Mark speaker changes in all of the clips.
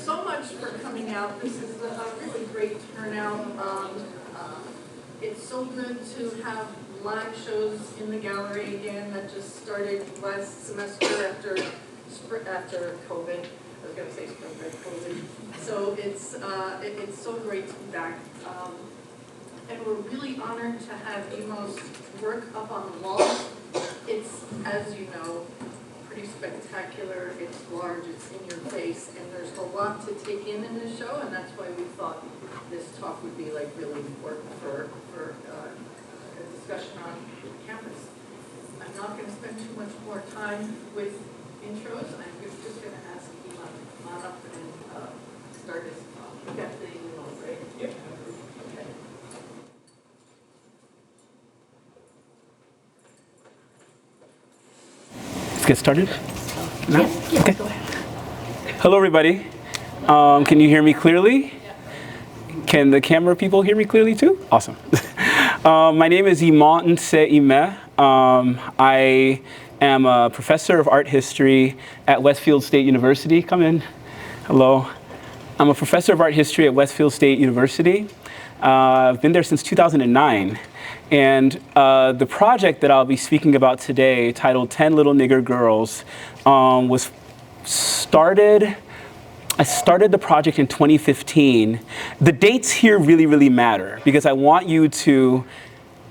Speaker 1: so much for coming out. This is a really great turnout. It's so good to have live shows in the gallery again. That just started last semester after COVID. I was going to say spring break, COVID. So it's so great to be back. And we're really honored to have Imo's work up on the wall. It's, as you know, pretty spectacular. It's large, it's in your face, and there's a lot to take in this show, and that's why we thought this talk would be like really important for a discussion on campus. I'm not going to spend too much more time with intros. I'm just going to ask Imo to come on up and start his talk. You got the emails, right?
Speaker 2: Yeah.
Speaker 1: Okay.
Speaker 2: Let's get started. No?
Speaker 1: Yeah,
Speaker 2: Okay.
Speaker 1: go ahead.
Speaker 2: Hello, everybody. Can you hear me clearly? Can the camera people hear me clearly too? Awesome. My name is Imo Nse-Ime. I am a professor of art history at Westfield State University. Come in. Hello. I'm a professor of art history at Westfield State University. I've been there since 2009. And the project that I'll be speaking about today, titled 10 Little Nigger Girls, was started. I started the project in 2015. The dates here really, really matter because I want you to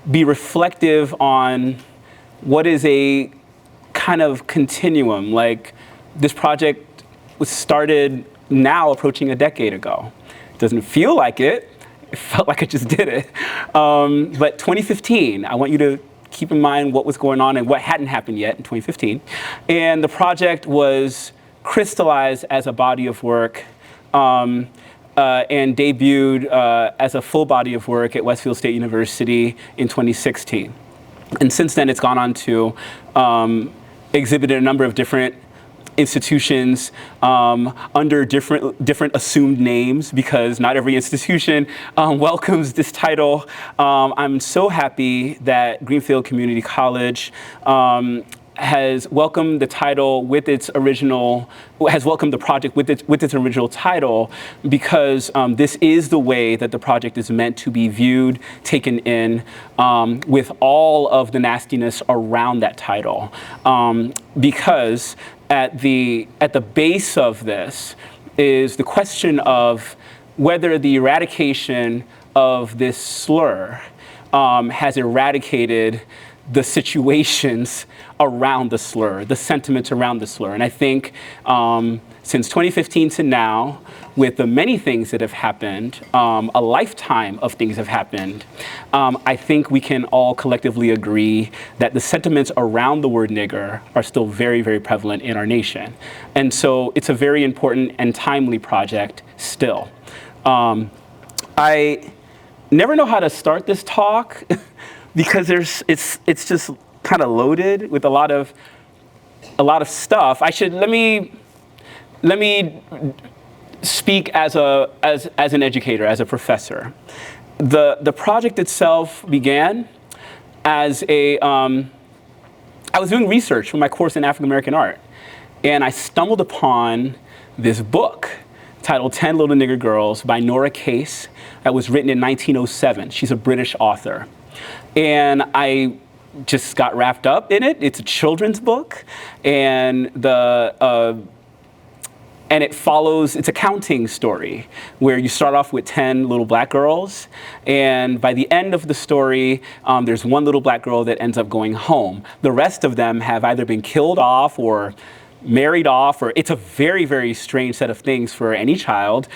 Speaker 2: be reflective on what is a kind of continuum. Like, this project was started now approaching a decade ago. It doesn't feel like it. It felt like I just did it. But 2015, I want you to keep in mind what was going on and what hadn't happened yet in 2015. And the project was crystallized as a body of work and debuted as a full body of work at Westfield State University in 2016. And since then, it's gone on to exhibit in a number of different institutions under different assumed names because not every institution welcomes this title. I'm so happy that Greenfield Community College has welcomed the title with its original, has welcomed the project with its original title because this is the way that the project is meant to be viewed, taken in, with all of the nastiness around that title. Because at the base of this is the question of whether the eradication of this slur has eradicated the situations around the slur, the sentiments around the slur. And I think since 2015 to now, with the many things that have happened, a lifetime of things have happened, I think we can all collectively agree that the sentiments around the word nigger are still very, very prevalent in our nation. And so it's a very important and timely project still. I never know how to start this talk because it's just kind of loaded with a lot of stuff. Let me speak as an educator, as a professor. The project itself began as I was doing research for my course in African American art, and I stumbled upon this book titled 10 Little Nigger Girls by Nora Case that was written in 1907. She's a British author. And I just got wrapped up in it. It's a children's book, and it follows, it's a counting story where you start off with 10 little black girls, and by the end of the story, there's one little black girl that ends up going home. The rest of them have either been killed off or married off, or it's a very, very strange set of things for any child,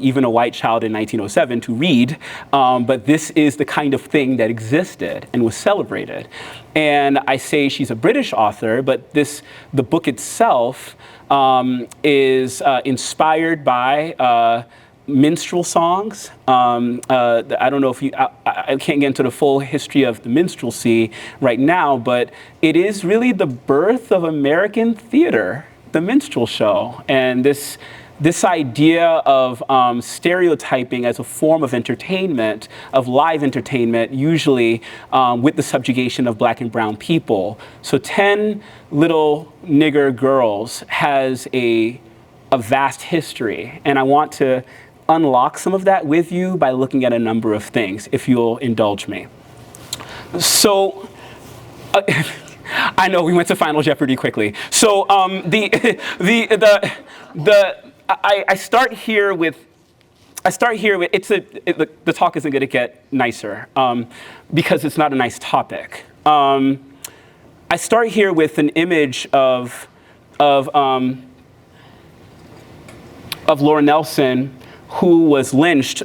Speaker 2: even a white child in 1907 to read. But this is the kind of thing that existed and was celebrated. And I say she's a British author, but the book itself is inspired by minstrel songs. I don't know if I can't get into the full history of the minstrelsy right now, but it is really the birth of American theater, the minstrel show. And this idea of stereotyping as a form of entertainment, of live entertainment, usually with the subjugation of black and brown people. So 10 Little Nigger Girls has a a vast history. And I want to unlock some of that with you by looking at a number of things, if you'll indulge me. So, I know we went to Final Jeopardy quickly. So I start here with the talk isn't going to get nicer because it's not a nice topic. I start here with an image of Laura Nelson, who was lynched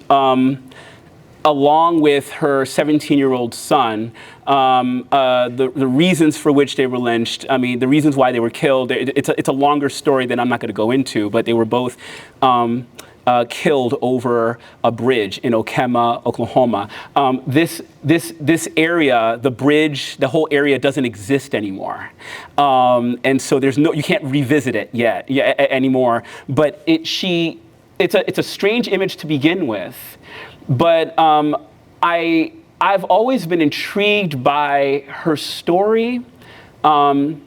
Speaker 2: along with her 17-year-old son. The reasons for which they were lynched, I mean, the reasons why they were killed, it's a longer story that I'm not going to go into, but they were both killed over a bridge in Okemah, Oklahoma. This area, the bridge, the whole area doesn't exist anymore. And so you can't revisit it anymore. But it's a strange image to begin with. But I've always been intrigued by her story and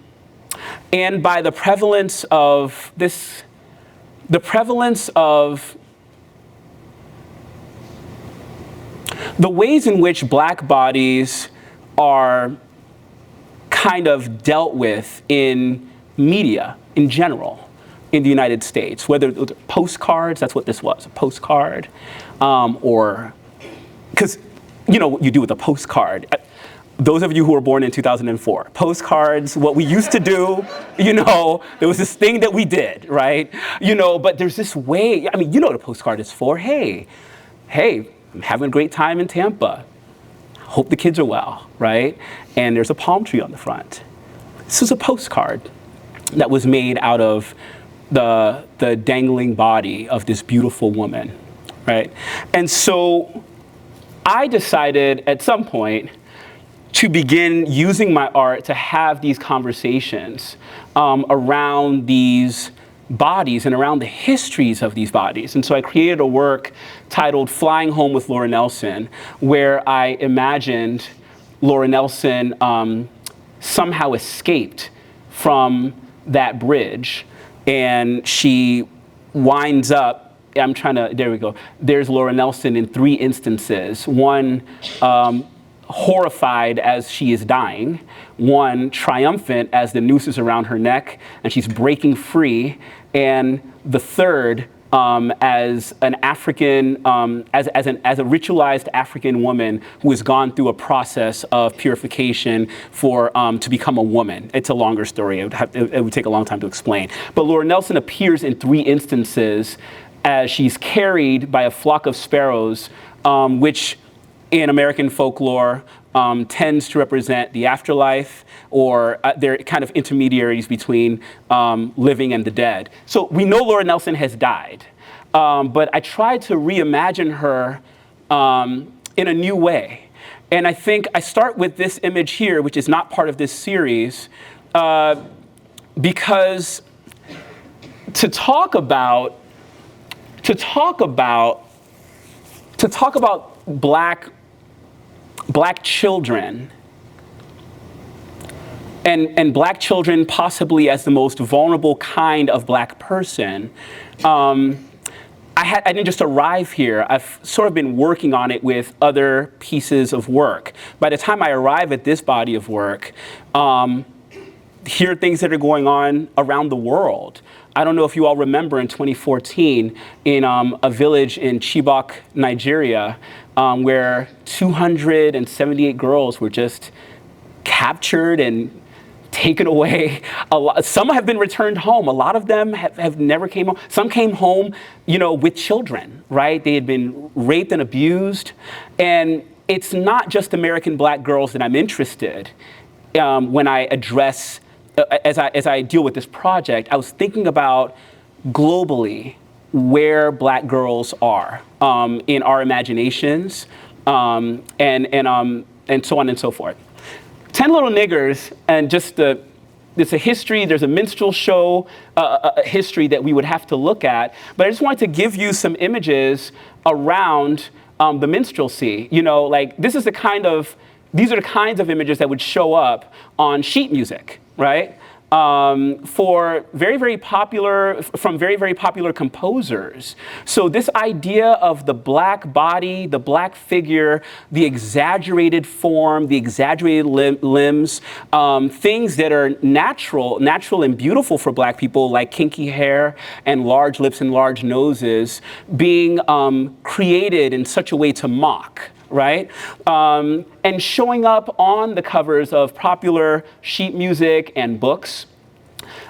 Speaker 2: by the prevalence of the ways in which black bodies are kind of dealt with in media in general in the United States, whether postcards, that's what this was, a postcard, or, because you know what you do with a postcard. Those of you who were born in 2004, postcards, what we used to do, there was this thing that we did, right? But there's this way, I mean, what a postcard is for. Hey, I'm having a great time in Tampa. Hope the kids are well, right? And there's a palm tree on the front. This is a postcard that was made out of the dangling body of this beautiful woman, right? And so I decided at some point to begin using my art to have these conversations around these bodies and around the histories of these bodies. And so I created a work titled Flying Home with Laura Nelson, where I imagined Laura Nelson somehow escaped from that bridge, and she winds up, there we go. There's Laura Nelson in 3 instances. One, horrified as she is dying, one triumphant as the noose is around her neck and she's breaking free, and the third as an African, as a ritualized African woman who has gone through a process of purification to become a woman. It's a longer story. It would take a long time to explain. But Laura Nelson appears in 3 instances as she's carried by a flock of sparrows, which in American folklore tends to represent the afterlife, or they're kind of intermediaries between living and the dead. So we know Laura Nelson has died, but I tried to reimagine her in a new way. And I think I start with this image here, which is not part of this series, because to talk about black children, and black children possibly as the most vulnerable kind of black person, I didn't just arrive here. I've sort of been working on it with other pieces of work. By the time I arrive at this body of work, here are things that are going on around the world. I don't know if you all remember in 2014 in a village in Chibok, Nigeria, where 278 girls were just captured and taken away. Some have been returned home. A lot of them have never came home. Some came home, with children, right? They had been raped and abused. And it's not just American black girls that I'm interested when I address, as I deal with this project. I was thinking about globally where black girls are in our imaginations, and so on and so forth. 10 Little Niggers, and just there's a history, there's a minstrel show a history that we would have to look at, but I just wanted to give you some images around the minstrelsy. These are the kinds of images that would show up on sheet music, right? for from very, very popular composers. So this idea of the black body, the black figure, the exaggerated form, the exaggerated limbs, things that are natural and beautiful for black people, like kinky hair and large lips and large noses, being created in such a way to mock. Right? And showing up on the covers of popular sheet music and books.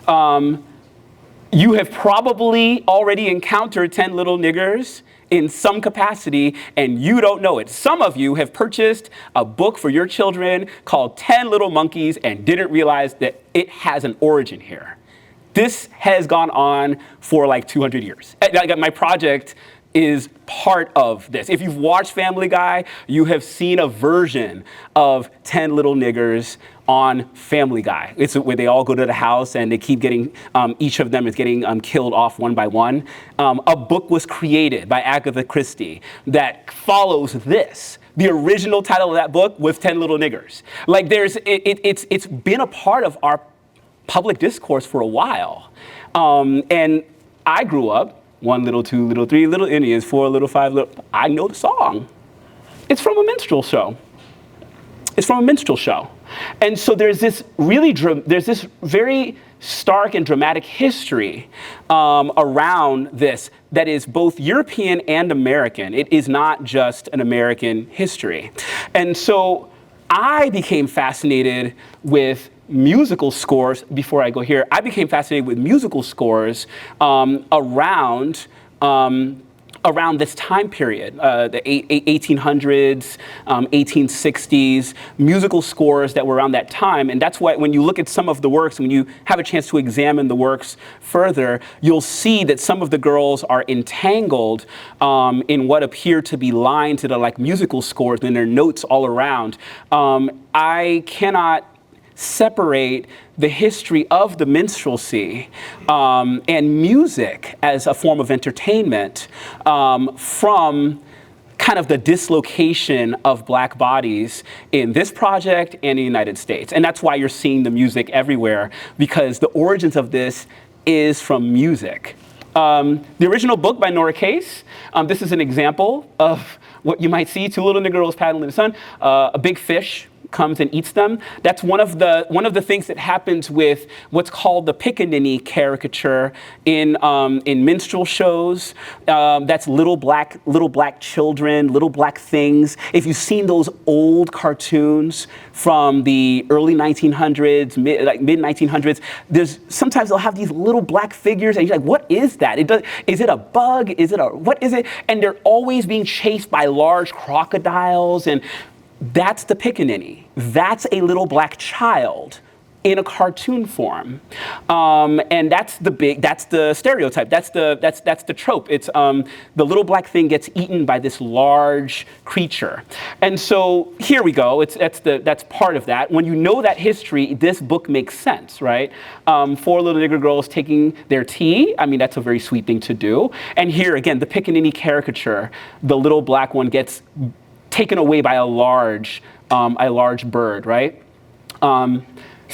Speaker 2: You have probably already encountered 10 Little Niggers in some capacity, and you don't know it. Some of you have purchased a book for your children called 10 Little Monkeys and didn't realize that it has an origin here. This has gone on for like 200 years. My project is part of this. If you've watched Family Guy, you have seen a version of 10 Little Niggers on Family Guy. It's where they all go to the house and they keep getting, each of them is getting killed off one by one. A book was created by Agatha Christie that follows this. The original title of that book was 10 Little Niggers. Like it's been a part of our public discourse for a while. And I grew up, 1 little, 2 little, 3 little Indians, 4 little, 5 little. I know the song. It's from a minstrel show. It's from a minstrel show. And so there's this very stark and dramatic history around this that is both European and American. It is not just an American history. And so I became fascinated with musical scores. Before I go here, I became fascinated with musical scores around this time period, the 1800s, 1860s, musical scores that were around that time. And that's why when you look at some of the works, when you have a chance to examine the works further, you'll see that some of the girls are entangled in what appear to be lines that are like musical scores, and there are notes all around. I cannot separate the history of the minstrelsy and music as a form of entertainment from kind of the dislocation of black bodies in this project and in the United States. And that's why you're seeing the music everywhere, because the origins of this is from music. The original book by Nora Case, this is an example of what you might see, 2 little nigger girls paddling in the sun, a big fish comes and eats them. That's one of the things that happens with what's called the Pickaninny caricature in minstrel shows. That's little black children, little black things. If you've seen those old cartoons from the early 1900s, mid 1900s, sometimes they'll have these little black figures, and you're like, what is that? Is it a bug? What is it? And they're always being chased by large crocodiles, and that's the Pickaninny. That's a little black child in a cartoon form, and that's the stereotype. That's the trope. It's the little black thing gets eaten by this large creature, and so here we go. That's part of that. When you know that history, this book makes sense, right? 4 little nigger girls taking their tea. I mean, that's a very sweet thing to do. And here again, the Pickaninny caricature. The little black one gets taken away by a large bird, right? 7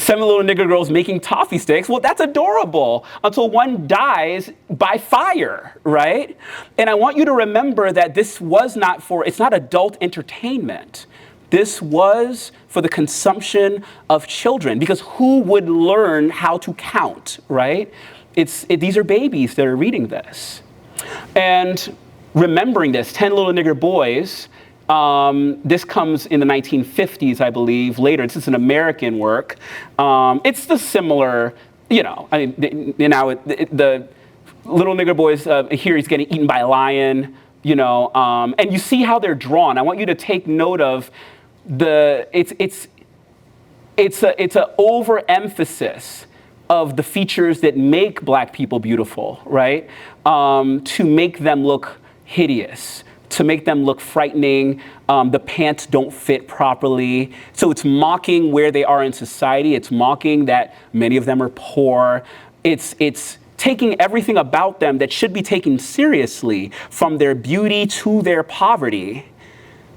Speaker 2: little nigger girls making toffee sticks. Well, that's adorable until one dies by fire, right? And I want you to remember that this was it's not adult entertainment. This was for the consumption of children, because who would learn how to count, right? These are babies that are reading this. And remembering this, 10 little nigger boys, this comes in the 1950s, I believe, later. This is an American work. It's the similar, I mean, the little nigger boys, here he's getting eaten by a lion, and you see how they're drawn. I want you to take note of it's an overemphasis of the features that make black people beautiful, right? To make them look hideous, to make them look frightening. The pants don't fit properly. So it's mocking where they are in society. It's mocking that many of them are poor. It's taking everything about them that should be taken seriously, from their beauty to their poverty,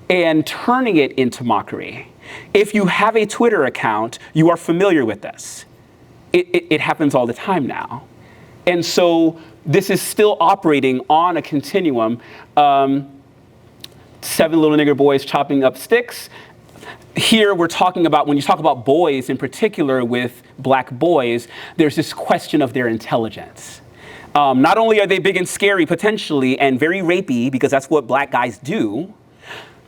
Speaker 2: and turning it into mockery. If you have a Twitter account, you are familiar with this. it happens all the time now. And so this is still operating on a continuum. 7 little nigger boys chopping up sticks. Here we're talking about, when you talk about boys in particular with black boys, there's this question of their intelligence. Not only are they big and scary potentially and very rapey, because that's what black guys do,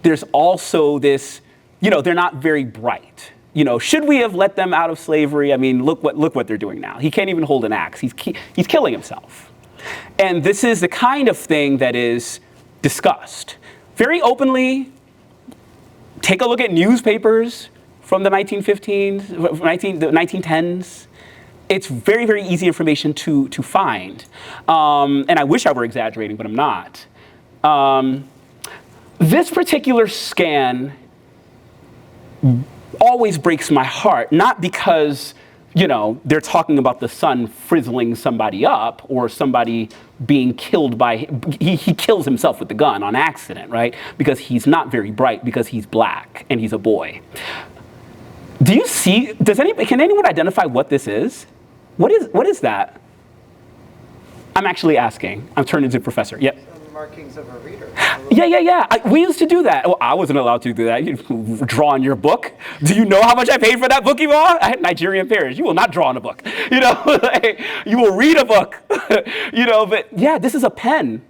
Speaker 2: there's also this, they're not very bright. Should we have let them out of slavery? I mean, look what they're doing now. He can't even hold an axe. He's killing himself. And this is the kind of thing that is discussed very openly. Take a look at newspapers from the 1915s, the 1910s. It's very, very easy information to find. And I wish I were exaggerating, but I'm not. This particular scan always breaks my heart, not because, they're talking about the sun frizzling somebody up or somebody being killed by, he kills himself with the gun on accident, right? Because he's not very bright, because he's black and he's a boy. Do you see, can anyone identify what this is? What is that? I'm actually asking. I'm turning to professor. Yep.
Speaker 3: Markings of a reader.
Speaker 2: Yeah. We used to do that. Well, I wasn't allowed to do that. You draw on your book. Do you know how much I paid for that book, Yvonne? I had Nigerian parents. You will not draw on a book. You will read a book. But yeah, this is a pen.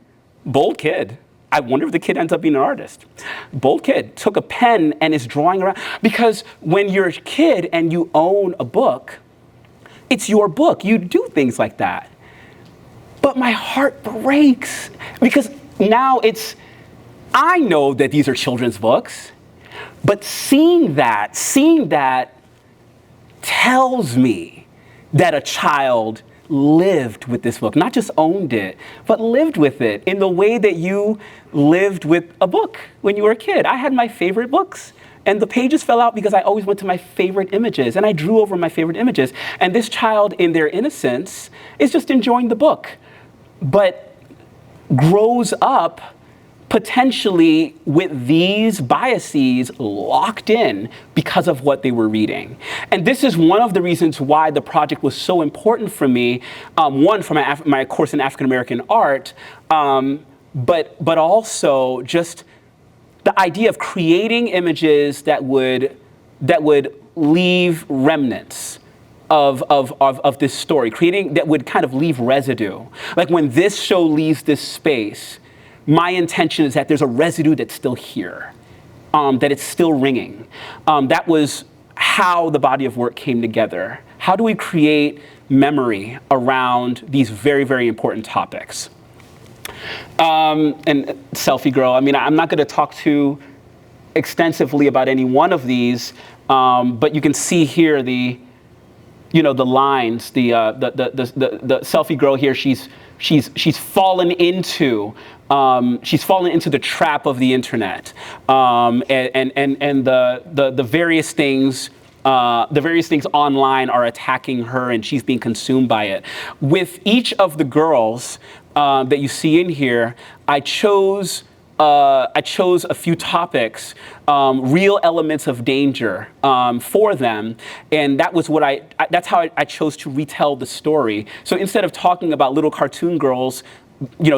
Speaker 2: Bold kid. I wonder if the kid ends up being an artist. Bold kid took a pen and is drawing around. Because when you're a kid and you own a book, it's your book. You do things like that. But my heart breaks because now I know that these are children's books, but seeing that tells me that a child lived with this book, not just owned it, but lived with it in the way that you lived with a book when you were a kid. I had my favorite books. And the pages fell out because I always went to my favorite images and I drew over my favorite images. And this child, in their innocence, is just enjoying the book, but grows up potentially with these biases locked in because of what they were reading. And this is one of the reasons why the project was so important for me. One, for my course in African American art, but also just the idea of creating images that would leave remnants of this story, creating that would kind of leave residue. Like when this show leaves this space, my intention is that there's a residue that's still here, that it's still ringing. That was how the body of work came together. How do we create memory around these very, very important topics? And Selfie Girl, I mean, I'm not going to talk too extensively about any one of these, but you can see here the lines, the Selfie Girl here, she's fallen into the trap of the internet, and the various things. The various things online are attacking her and she's being consumed by it. With each of the girls that you see in here, I chose a few topics, real elements of danger for them, and that was that's how I chose to retell the story. So instead of talking about little cartoon girls,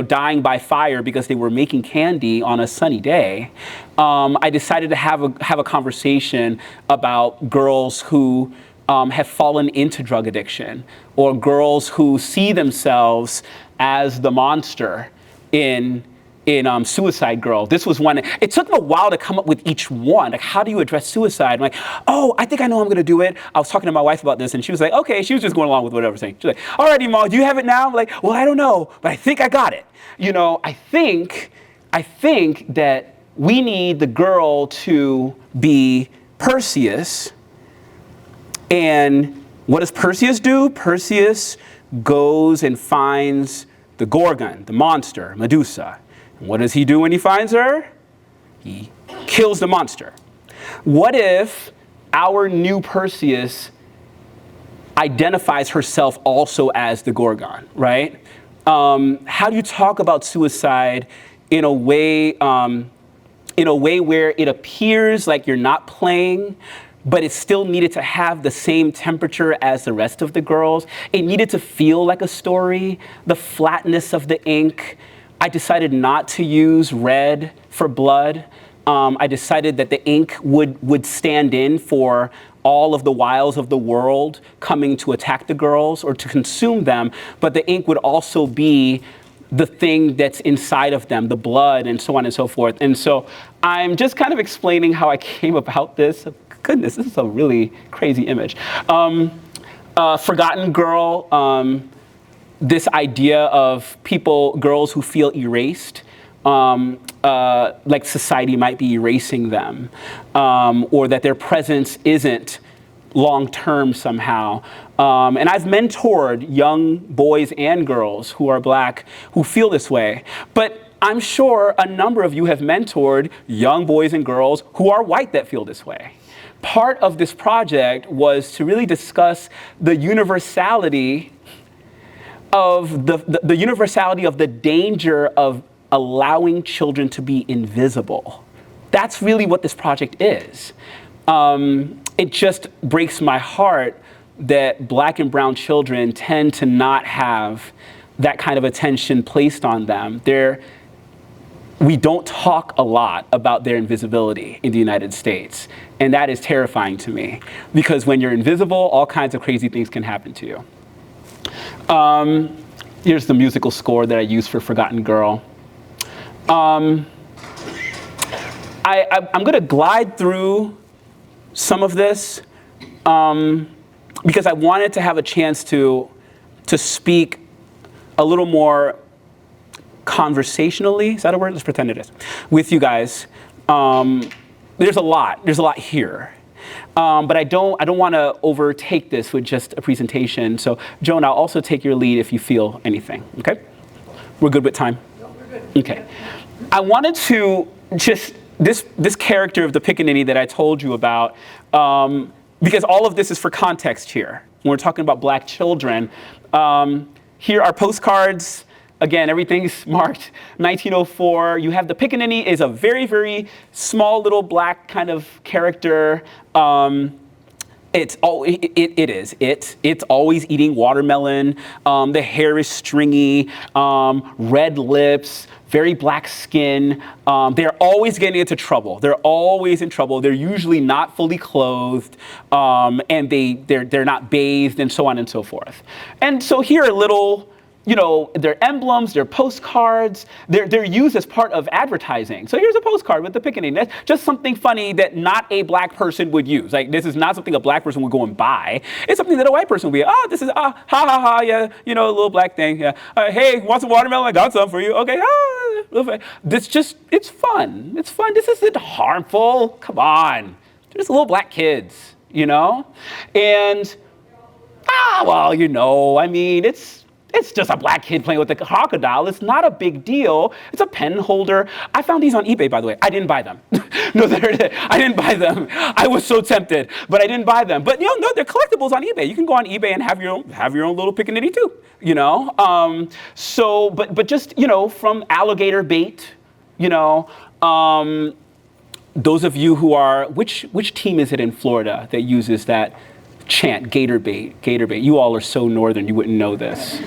Speaker 2: dying by fire because they were making candy on a sunny day, I decided to have a conversation about girls who have fallen into drug addiction, or girls who see themselves as the monster in Suicide Girl. This was one. It took me a while to come up with each one. Like, how do you address suicide? I'm like, oh, I think I know how I'm going to do it. I was talking to my wife about this, and she was like, okay. She was just going along with whatever I was saying. She's like, all right, Iman, do you have it now? I'm like, well, I don't know, but I think I got it. I think that we need the girl to be Perseus. And what does Perseus do? Perseus goes and finds the Gorgon, the monster, Medusa. What does he do when he finds her? He kills the monster. What if our new Perseus identifies herself also as the Gorgon, right? How do you talk about suicide in a way where it appears like you're not playing, but it still needed to have the same temperature as the rest of the girls. It needed to feel like a story, the flatness of the ink. I decided not to use red for blood. I decided that the ink would stand in for all of the wiles of the world coming to attack the girls or to consume them, but the ink would also be the thing that's inside of them, the blood and so on and so forth. And so I'm just kind of explaining how I came about this. Goodness, this is a really crazy image. Forgotten Girl, this idea of girls who feel erased, like society might be erasing them, or that their presence isn't long-term somehow. And I've mentored young boys and girls who are Black who feel this way. But I'm sure a number of you have mentored young boys and girls who are white that feel this way. Part of this project was to really discuss the universality of the universality of the danger of allowing children to be invisible. That's really what this project is. It just breaks my heart that Black and brown children tend to not have that kind of attention placed on them. We don't talk a lot about their invisibility in the United States. And that is terrifying to me, because when you're invisible, all kinds of crazy things can happen to you. Here's the musical score that I used for Forgotten Girl. I'm going to glide through some of this because I wanted to have a chance to speak a little more conversationally. Is that a word? Let's pretend it is. With you guys. There's a lot here. But I don't want to overtake this with just a presentation. So Joan, I'll also take your lead if you feel anything, okay? We're good with time?
Speaker 1: No, we're good.
Speaker 2: Okay. I wanted to just, this character of the Pickaninny that I told you about, because all of this is for context here. When we're talking about Black children, here are postcards. Again, everything's marked 1904. You have the Pickaninny is a very, very small little Black kind of character. It's always eating watermelon. The hair is stringy, red lips, very Black skin. They're always getting into trouble. They're always in trouble. They're usually not fully clothed, and they're not bathed, and so on and so forth. And so here are little, their emblems, their postcards, they're used as part of advertising. So here's a postcard with the Pickaninny. That's just something funny that not a Black person would use. Like, this is not something a Black person would go and buy. It's something that a white person would be, this is, ha ha ha, yeah, a little Black thing, yeah. Hey, want some watermelon? I got some for you. Okay, it's fun. It's fun. This isn't harmful. Come on. They're just little Black kids, And, it's just a Black kid playing with a crocodile. It's not a big deal. It's a pen holder. I found these on eBay, by the way. I didn't buy them. No, I didn't buy them. I was so tempted, but I didn't buy them. But no, they're collectibles on eBay. You can go on eBay and have your own little Pickaninny too. But just from alligator bait. Those of you who are which team is it in Florida that uses that chant, gator bait? You all are so northern, you wouldn't know this.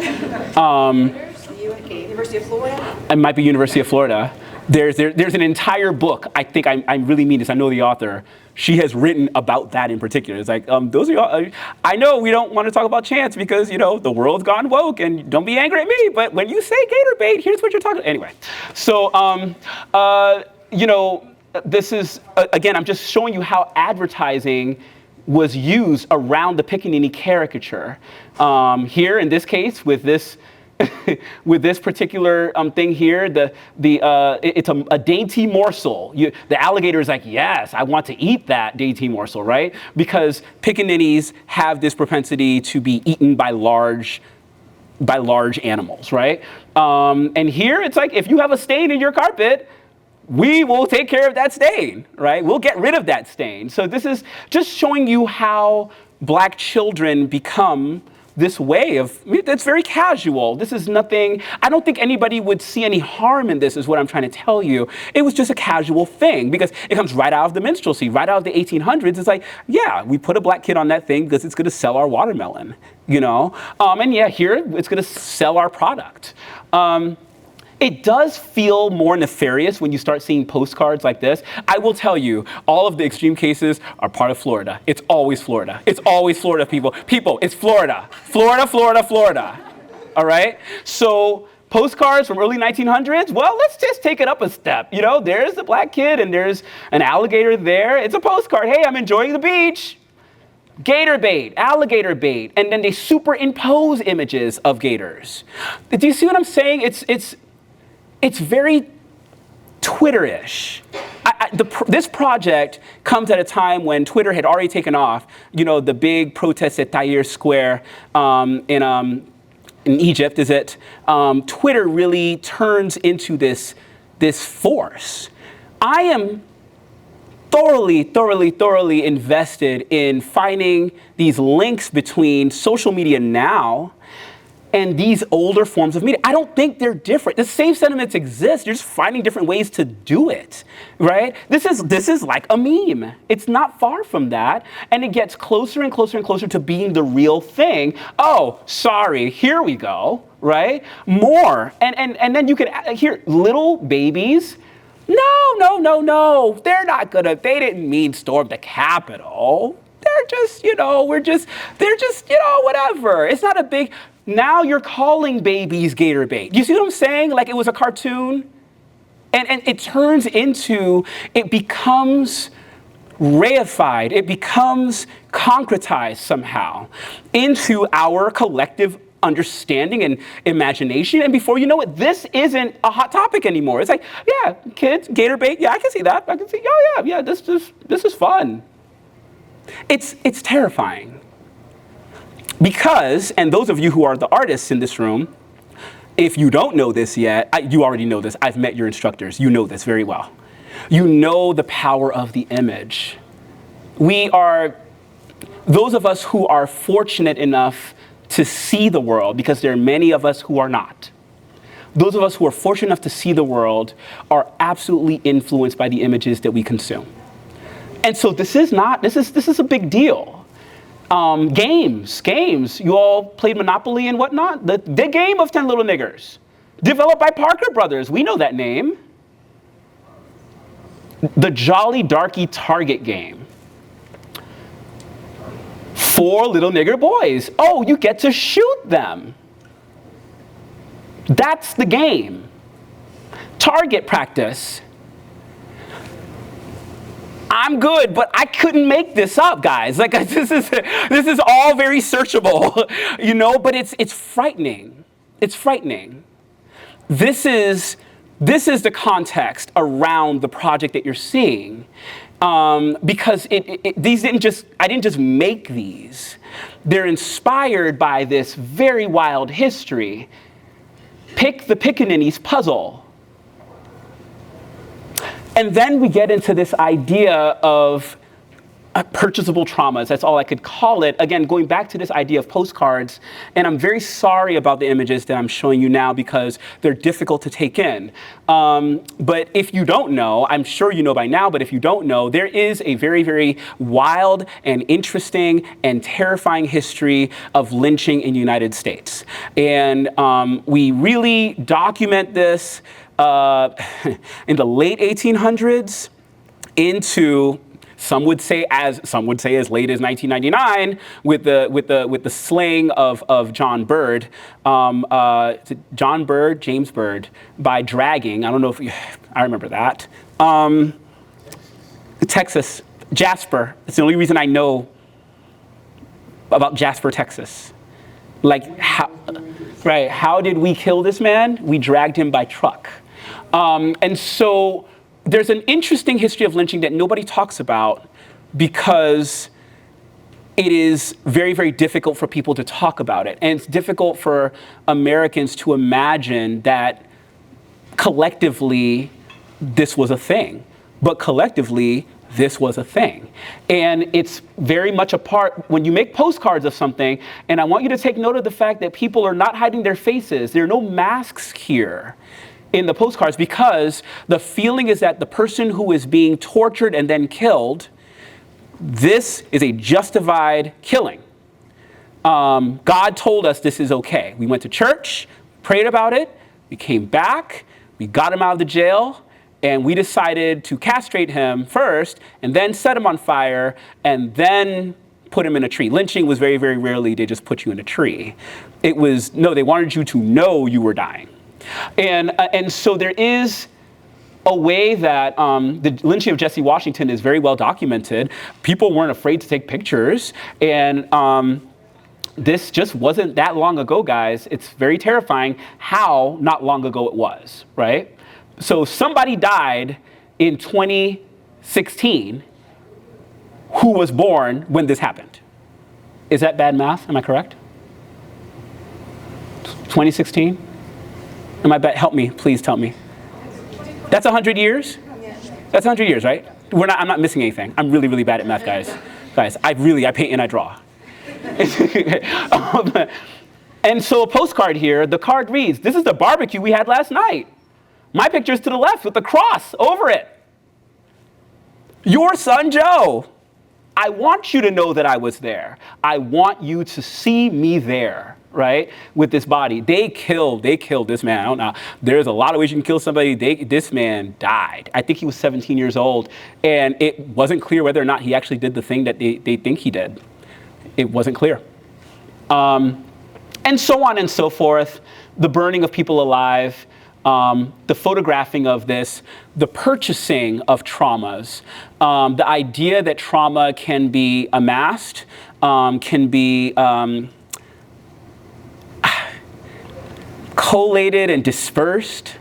Speaker 3: University of Florida?
Speaker 2: It might be University of Florida. There's an entire book, I think I really mean this, I know the author. She has written about that in particular. It's like, those are y'all, I know we don't want to talk about chants because, the world's gone woke and don't be angry at me, but when you say gator bait, here's what you're talking about. Anyway, so, this is, again, I'm just showing you how advertising was used around the Pickaninny caricature. Here, in this case, with this with this particular thing here, it's a dainty morsel. The alligator is like, yes, I want to eat that dainty morsel, right? Because Pickaninnies have this propensity to be eaten by large animals, right? And here, it's like, if you have a stain in your carpet, we will take care of that stain, right? We'll get rid of that stain. So this is just showing you how Black children become this way of, it's very casual. This is nothing, I don't think anybody would see any harm in this is what I'm trying to tell you. It was just a casual thing because it comes right out of the minstrelsy, right out of the 1800s. It's like, yeah, we put a black kid on that thing because it's gonna sell our watermelon, you know? And yeah, here it's gonna sell our product. It does feel more nefarious when you start seeing postcards like this. I will tell you, all of the extreme cases are part of Florida. It's always Florida. It's always Florida, people. People, it's Florida. Florida, Florida, Florida. All right? So postcards from early 1900s, well, let's just take it up a step. You know, there's the black kid and there's an alligator there. It's a postcard. Hey, I'm enjoying the beach. Gator bait, alligator bait. And then they superimpose images of gators. Do you see what I'm saying? It's very Twitter-ish. This project comes at a time when Twitter had already taken off. You know, the big protests at Tahrir Square in Egypt, is it? Twitter really turns into this force. I am thoroughly invested in finding these links between social media now and these older forms of media. I don't think they're different. The same sentiments exist. You're just finding different ways to do it, right? This is like a meme. It's not far from that. And it gets closer and closer and closer to being the real thing. Oh, sorry, here we go, right? More. And then you can hear little babies. No. They're not gonna, they didn't mean storm the Capitol. They're just, you know, they're just, you know, whatever. It's not a big, now you're calling babies gator bait. You see what I'm saying? Like it was a cartoon. And it turns into, it becomes reified. It becomes concretized somehow into our collective understanding and imagination. And before you know it, this isn't a hot topic anymore. It's like, yeah, kids, gator bait. Yeah, I can see that. I can see, oh yeah, this is fun. It's terrifying. Because, and those of you who are the artists in this room, if you don't know this yet, you already know this. I've met your instructors. You know this very well. You know the power of the image. We are, those of us who are fortunate enough to see the world, because there are many of us who are not. Those of us who are fortunate enough to see the world are absolutely influenced by the images that we consume. And so this is a big deal. Games. You all played Monopoly and whatnot. The game of 10 Little Niggers, developed by Parker Brothers. We know that name. The Jolly Darky Target game. 4 little nigger boys. Oh, you get to shoot them. That's the game. Target practice. I'm good, but I couldn't make this up, guys. Like this is all very searchable, you know. But it's frightening. It's frightening. This is the context around the project that you're seeing, because I didn't just make these. They're inspired by this very wild history. Pick the Pickaninny's puzzle. And then we get into this idea of purchasable traumas. That's all I could call it. Again, going back to this idea of postcards. And I'm very sorry about the images that I'm showing you now because they're difficult to take in. But if you don't know, I'm sure you know by now, but if you don't know, there is a very, very wild and interesting and terrifying history of lynching in the United States. And we really document this in the late 1800s into some would say as late as 1999 with the slaying of John Bird, James Bird, by dragging. I don't know if I remember that. Texas, Jasper. It's the only reason I know about Jasper, Texas. Like how did we kill this man? We dragged him by truck. And so there's an interesting history of lynching that nobody talks about because it is very, very difficult for people to talk about it. And it's difficult for Americans to imagine that collectively this was a thing. But collectively, this was a thing. And it's very much a part, when you make postcards of something, and I want you to take note of the fact that people are not hiding their faces. There are no masks here in the postcards, because the feeling is that the person who is being tortured and then killed, this is a justified killing. God told us this is okay. We went to church, prayed about it, we came back, we got him out of the jail, and we decided to castrate him first, and then set him on fire, and then put him in a tree. Lynching was very, very rarely they just put you in a tree. It was, no, they wanted you to know you were dying. And so there is a way that the lynching of Jesse Washington is very well documented. People weren't afraid to take pictures, and this just wasn't that long ago, guys. It's very terrifying how not long ago it was, right? So somebody died in 2016 who was born when this happened. Is that bad math? Am I correct? 2016? Am I bad? Help me, please tell me. That's 100 years? That's 100 years, right? I'm not missing anything. I'm really, really bad at math, guys. Guys, I paint and I draw. And so a postcard here, the card reads, "This is the barbecue we had last night. My picture's to the left with the cross over it. Your son, Joe. I want you to know that I was there. I want you to see me there," right? With this body. They killed this man. I don't know. There's a lot of ways you can kill somebody. This man died. I think he was 17 years old. And it wasn't clear whether or not he actually did the thing that they think he did. It wasn't clear. And so on and so forth. The burning of people alive. The photographing of this, the purchasing of traumas, the idea that trauma can be amassed, can be collated and dispersed,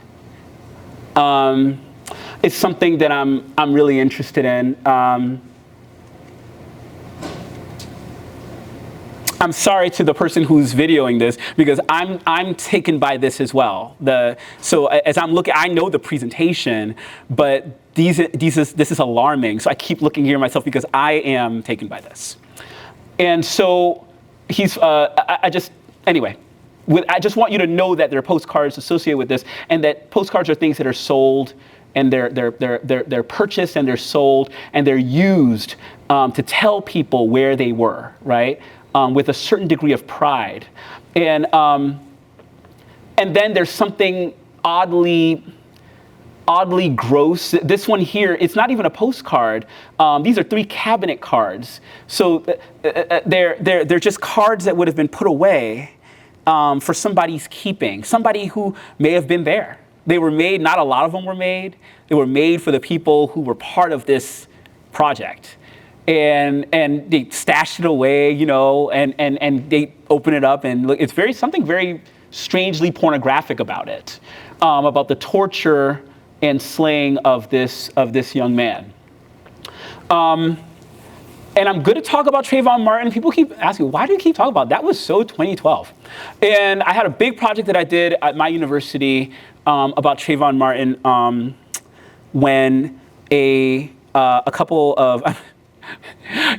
Speaker 2: is something that I'm really interested in. I'm sorry to the person who's videoing this, because I'm taken by this as well. So as I'm looking, I know the presentation, but this is alarming. So I keep looking here myself because I am taken by this. And so anyway, I just want you to know that there are postcards associated with this, and that postcards are things that are sold, and they're purchased, and they're sold, and they're used to tell people where they were, right? With a certain degree of pride. And then there's something oddly gross. This one here, it's not even a postcard. These are 3 cabinet cards. So they're just cards that would have been put away for somebody's keeping, somebody who may have been there. They were made, not a lot of them were made. They were made for the people who were part of this project. And they stashed it away, you know, and they open it up, and look, it's something very strangely pornographic about it, about the torture and slaying of this young man. And I'm going to talk about Trayvon Martin. People keep asking, why do you keep talking about it? That was so 2012. And I had a big project that I did at my university about Trayvon Martin when a couple of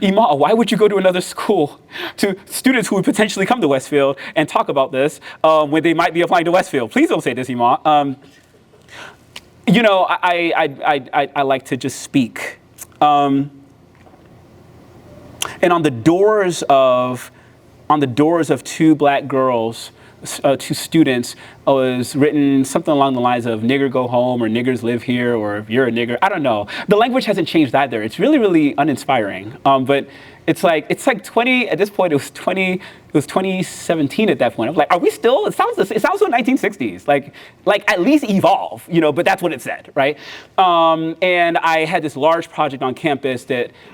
Speaker 2: Ima, why would you go to another school to students who would potentially come to Westfield and talk about this when they might be applying to Westfield? Please don't say this, Ima. You know, I like to just speak. And on the doors of 2 black girls, 2 students, was written something along the lines of "nigger go home" or "niggers live here" or "if you're a nigger." I don't know. The language hasn't changed either. It's really, really uninspiring. But it's like 20 at this point. It was 2017 at that point. I'm like, are we still? It sounds so 1960s. Like at least evolve, you know. But that's what it said, right? And I had this large project on campus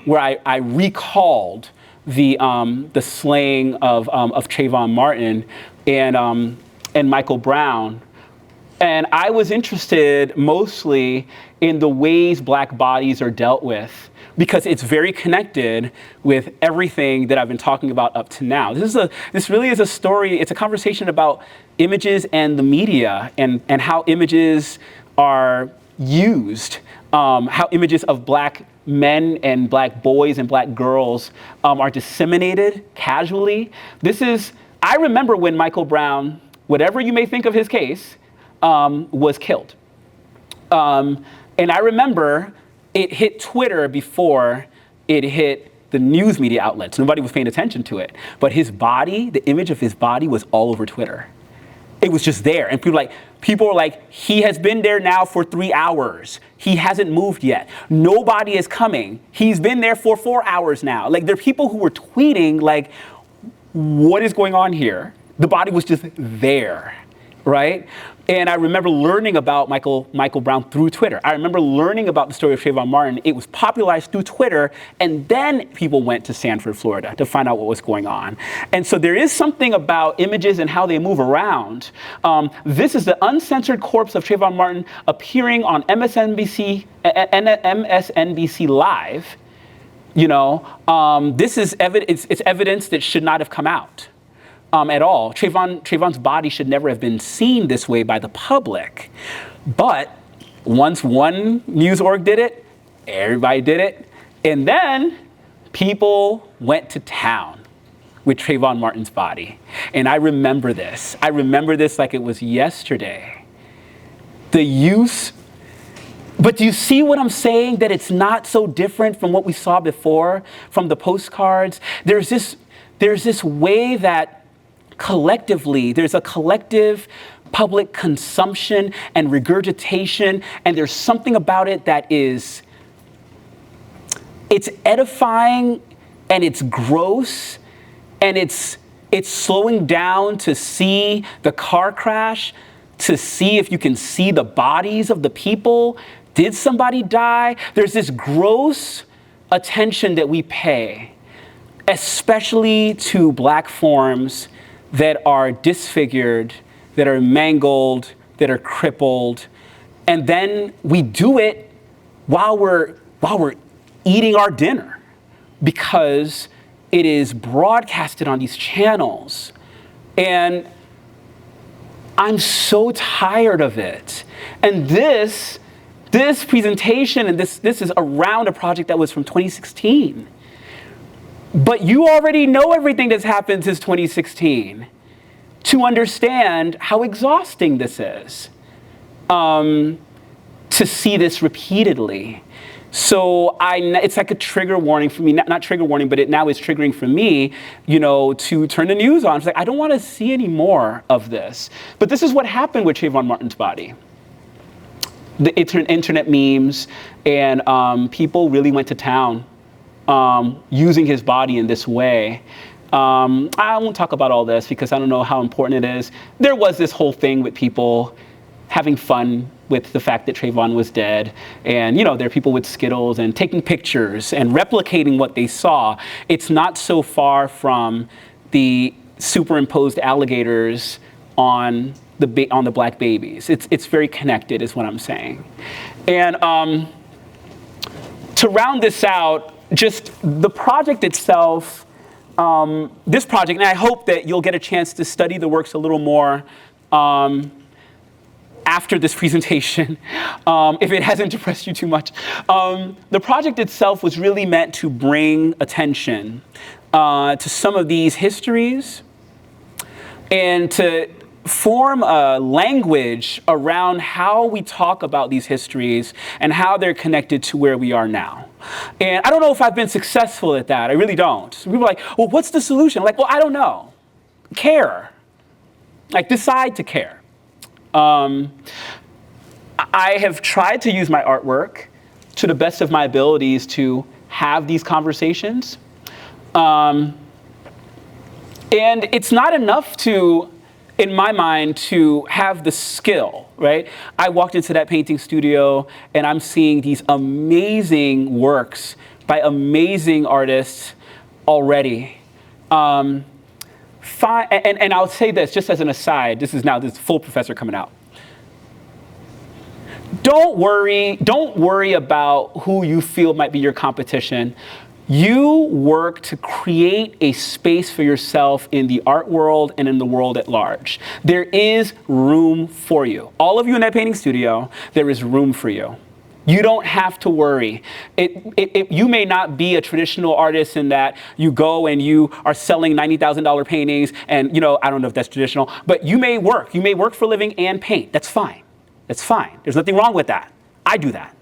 Speaker 2: where I recalled the slaying of Trayvon Martin and Michael Brown. And I was interested mostly in the ways black bodies are dealt with, because it's very connected with everything that I've been talking about up to now. This really is a story. It's a conversation about images and the media, and how images are used, how images of black men and black boys and black girls are disseminated casually. I remember when Michael Brown, whatever you may think of his case, was killed. And I remember it hit Twitter before it hit the news media outlets. Nobody was paying attention to it. But his body, the image of his body was all over Twitter. It was just there. And people were like, he has been there now for 3 hours. He hasn't moved yet. Nobody is coming. He's been there for 4 hours now. Like, there are people who were tweeting, like, what is going on here? The body was just there, right? And I remember learning about Michael Brown through Twitter. I remember learning about the story of Trayvon Martin. It was popularized through Twitter, and then people went to Sanford, Florida to find out what was going on. And so there is something about images and how they move around. This is the uncensored corpse of Trayvon Martin appearing on MSNBC Live. You know, this is it's evidence that should not have come out. At all. Trayvon's body should never have been seen this way by the public. But once one news org did it, everybody did it. And then people went to town with Trayvon Martin's body. And I remember this. I remember this like it was yesterday. The use. But do you see what I'm saying? That it's not so different from what we saw before, from the postcards. There's this way that collectively, there's a collective public consumption and regurgitation, and there's something about it that it's edifying and it's gross, and it's slowing down to see the car crash, to see if you can see the bodies of the people. Did somebody die? There's this gross attention that we pay, especially to black forms that are disfigured, that are mangled, that are crippled. And then we do it while we're eating our dinner, because it is broadcasted on these channels. And I'm so tired of it. And this presentation, and this is around a project that was from 2016. But you already know everything that's happened since 2016 to understand how exhausting this is, to see this repeatedly. So it's like a trigger warning for me, not trigger warning, but it now is triggering for me, you know, to turn the news on. It's like, I don't want to see any more of this. But this is what happened with Trayvon Martin's body. The internet memes, and people really went to town. Using his body in this way. I won't talk about all this because I don't know how important it is. There was this whole thing with people having fun with the fact that Trayvon was dead. And, you know, there are people with Skittles and taking pictures and replicating what they saw. It's not so far from the superimposed alligators on the black babies. It's very connected is what I'm saying. And to round this out, just the project itself, this project, and I hope that you'll get a chance to study the works a little more after this presentation, if it hasn't depressed you too much. The project itself was really meant to bring attention to some of these histories and to form a language around how we talk about these histories and how they're connected to where we are now. And I don't know if I've been successful at that. I really don't. People are like, well, what's the solution? I'm like, well, I don't know. Care. Like, decide to care. I have tried to use my artwork to the best of my abilities to have these conversations. And it's not enough to, in my mind, to have the skill, right? I walked into that painting studio and I'm seeing these amazing works by amazing artists already. And I'll say this just as an aside, this is full professor coming out. Don't worry about who you feel might be your competition. You work to create a space for yourself in the art world and in the world at large. There is room for you. All of you in that painting studio, there is room for you. You don't have to worry. You may not be a traditional artist in that you go and you are selling $90,000 paintings and, I don't know if that's traditional, but you may work. You may work for a living and paint. That's fine. That's fine. There's nothing wrong with that. I do that,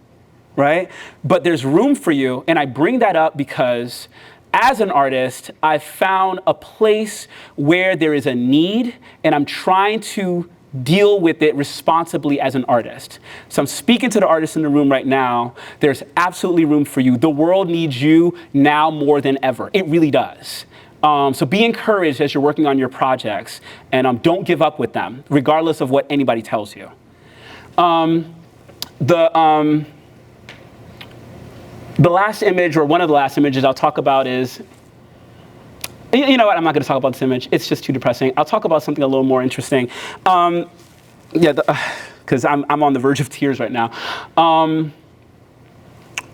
Speaker 2: right? But there's room for you, and I bring that up because as an artist, I've found a place where there is a need, and I'm trying to deal with it responsibly as an artist. So I'm speaking to the artists in the room right now. There's absolutely room for you. The world needs you now more than ever. It really does. So be encouraged as you're working on your projects, and don't give up with them, regardless of what anybody tells you. The last image, or one of the last images I'll talk about is, you know what, I'm not going to talk about this image. It's just too depressing. I'll talk about something a little more interesting. Because I'm on the verge of tears right now.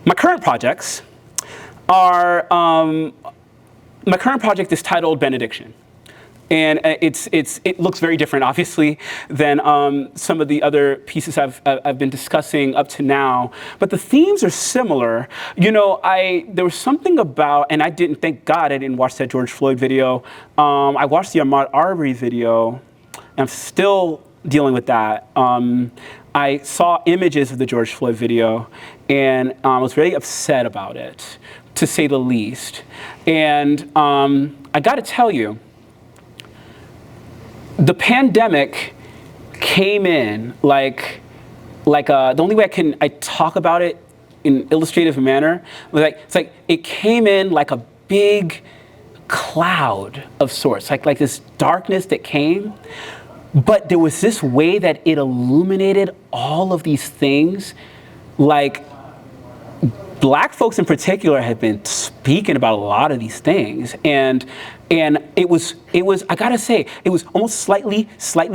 Speaker 2: My current projects are, my current project is titled Benediction. And it looks very different, obviously, than some of the other pieces I've been discussing up to now. But the themes are similar. There was something about, and thank God I didn't watch that George Floyd video. I watched the Ahmaud Arbery video, and I'm still dealing with that. I saw images of the George Floyd video, and I was very upset about it, to say the least. And I got to tell you, the pandemic came in the only way I talk about it in an illustrative manner, it's like it came in like a big cloud of sorts, like this darkness that came. But there was this way that it illuminated all of these things. Like, Black folks in particular had been speaking about a lot of these things, and it was I gotta say, it was almost slightly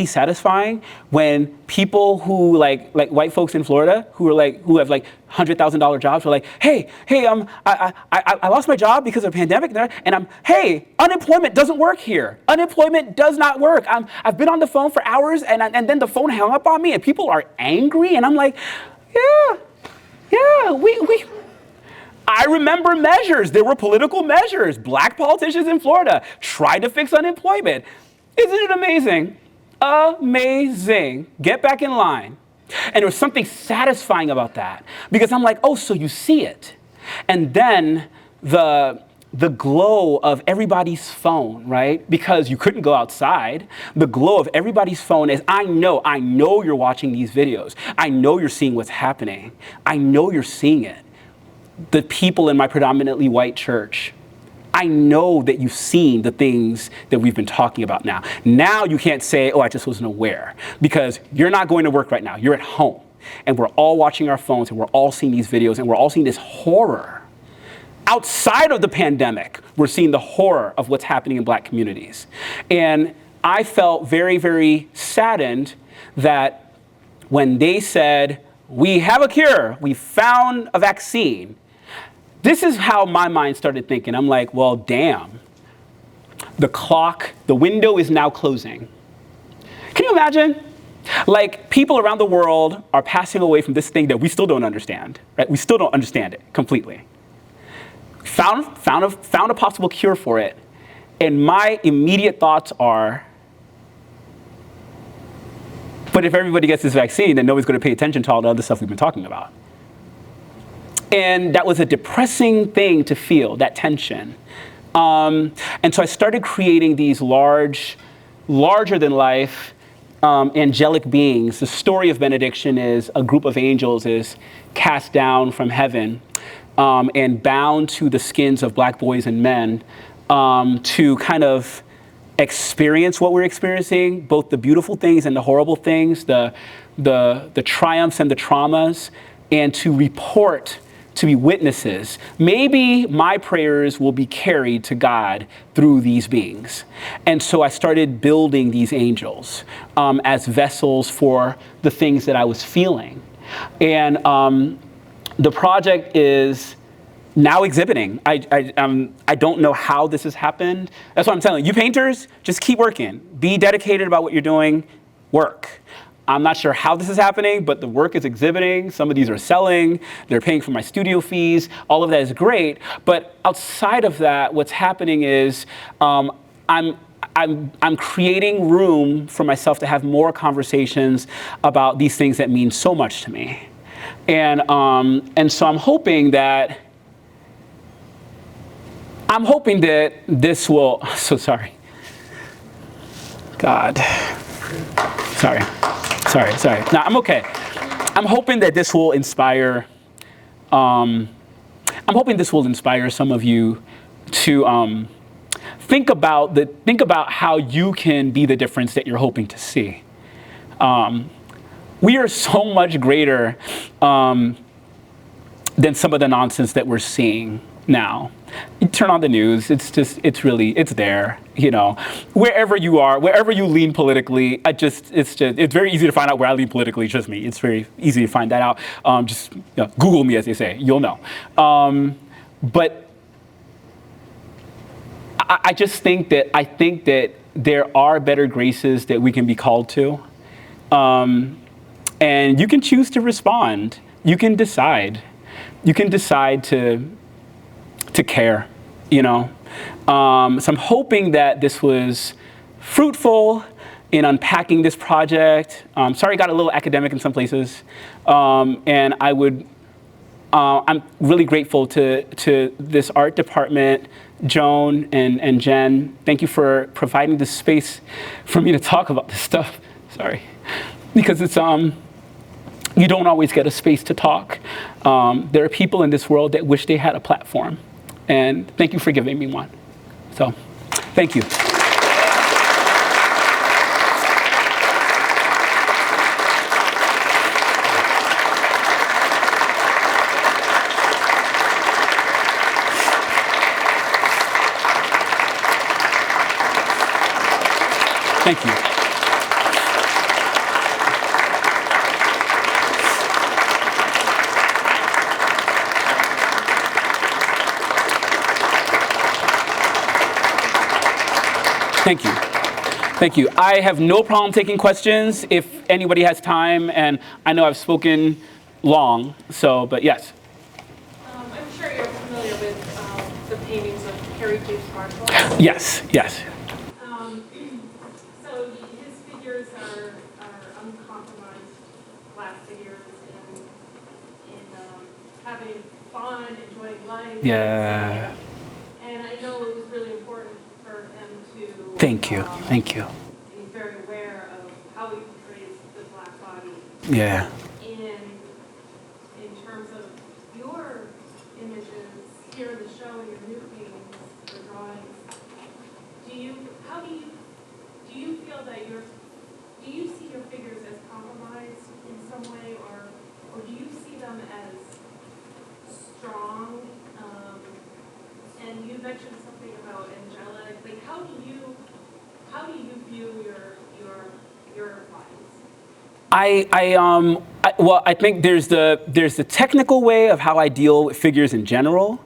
Speaker 2: satisfying when people who like white folks in Florida who have like $100,000 jobs were like, hey, I lost my job because of the pandemic, and hey, unemployment doesn't work here. Unemployment does not work. I've been on the phone for hours, and then the phone hung up on me, and people are angry, and I'm like, we. I remember measures. There were political measures. Black politicians in Florida tried to fix unemployment. Isn't it amazing? Amazing. Get back in line. And there was something satisfying about that, because I'm like, oh, so you see it. And then the glow of everybody's phone, right? Because you couldn't go outside. The glow of everybody's phone is, I know you're watching these videos. I know you're seeing what's happening. I know you're seeing it. The people in my predominantly white church, I know that you've seen the things that we've been talking about now. Now you can't say, oh, I just wasn't aware, because you're not going to work right now. You're at home, and we're all watching our phones, and we're all seeing these videos, and we're all seeing this horror. Outside of the pandemic, we're seeing the horror of what's happening in Black communities. And I felt very, very saddened that when they said, we have a cure, we found a vaccine, this is how my mind started thinking. I'm like, well, damn. The window is now closing. Can you imagine? Like, people around the world are passing away from this thing that we still don't understand, right? We still don't understand it completely. Found a possible cure for it. And my immediate thoughts are, but if everybody gets this vaccine, then nobody's going to pay attention to all the other stuff we've been talking about. And that was a depressing thing to feel, that tension. And so I started creating these larger than life angelic beings. The story of Benediction is a group of angels is cast down from heaven and bound to the skins of Black boys and men to kind of experience what we're experiencing, both the beautiful things and the horrible things, the triumphs and the traumas, and to report, to be witnesses. Maybe my prayers will be carried to God through these beings. And so I started building these angels as vessels for the things that I was feeling. And the project is now exhibiting. I don't know how this has happened. That's what I'm telling you. You painters, just keep working. Be dedicated about what you're doing. Work. I'm not sure how this is happening, but the work is exhibiting. Some of these are selling. They're paying for my studio fees. All of that is great. But outside of that, what's happening is I'm creating room for myself to have more conversations about these things that mean so much to me. And so I'm hoping that this will, so sorry. God. Sorry. No, I'm okay. I'm hoping that this will inspire, some of you to think about how you can be the difference that you're hoping to see. We are so much greater than some of the nonsense that we're seeing now. You turn on the news, it's there, you know. Wherever you are, wherever you lean politically, it's very easy to find out where I lean politically, trust me. It's very easy to find that out. Just Google me, as they say, you'll know. But I think that there are better graces that we can be called to. And you can choose to respond. You can decide. You can decide to care, you know. So I'm hoping that this was fruitful in unpacking this project. Sorry, it got a little academic in some places. And I'm really grateful to this art department, Joan and Jen. Thank you for providing this space for me to talk about this stuff. Sorry, because it's you don't always get a space to talk. There are people in this world that wish they had a platform, and thank you for giving me one. So, thank you. Thank you. Thank you. Thank you. I have no problem taking questions if anybody has time, and I know I've spoken long, so, but yes.
Speaker 3: I'm sure you're familiar with the paintings of Harry James Marshall.
Speaker 2: Yes, yes.
Speaker 3: So his figures are uncompromised glass figures and having fun, enjoying life.
Speaker 2: Yeah.
Speaker 3: And I know it was really important for him to.
Speaker 2: Thank you. Thank you.
Speaker 3: Be very aware of how he portrays the black body.
Speaker 2: Yeah.
Speaker 3: In terms of your images here in the show and your new paintings or drawings, do you feel that do you see your figures as compromised in some way, or do you see them as strong? And you mentioned something about angelic. Like, how do you view your bodies?
Speaker 2: Well, I think there's the technical way of how I deal with figures in general,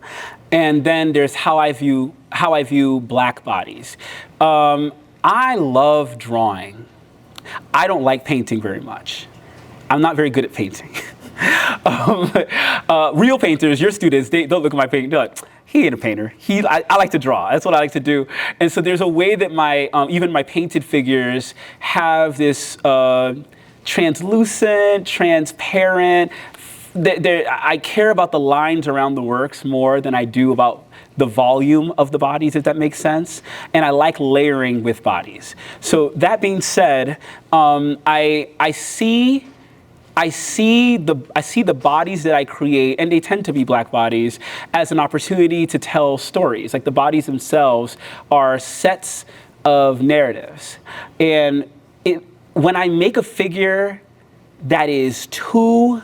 Speaker 2: and then there's how I view black bodies. I love drawing. I don't like painting very much. I'm not very good at painting. Real painters, your students, they don't look at my painting. They're like, he ain't a painter. I like to draw. That's what I like to do. And so there's a way that even my painted figures have this translucent, transparent. I care about the lines around the works more than I do about the volume of the bodies, if that makes sense. And I like layering with bodies. So that being said, I see the bodies that I create, and they tend to be black bodies, as an opportunity to tell stories. Like, the bodies themselves are sets of narratives. And when I make a figure that is too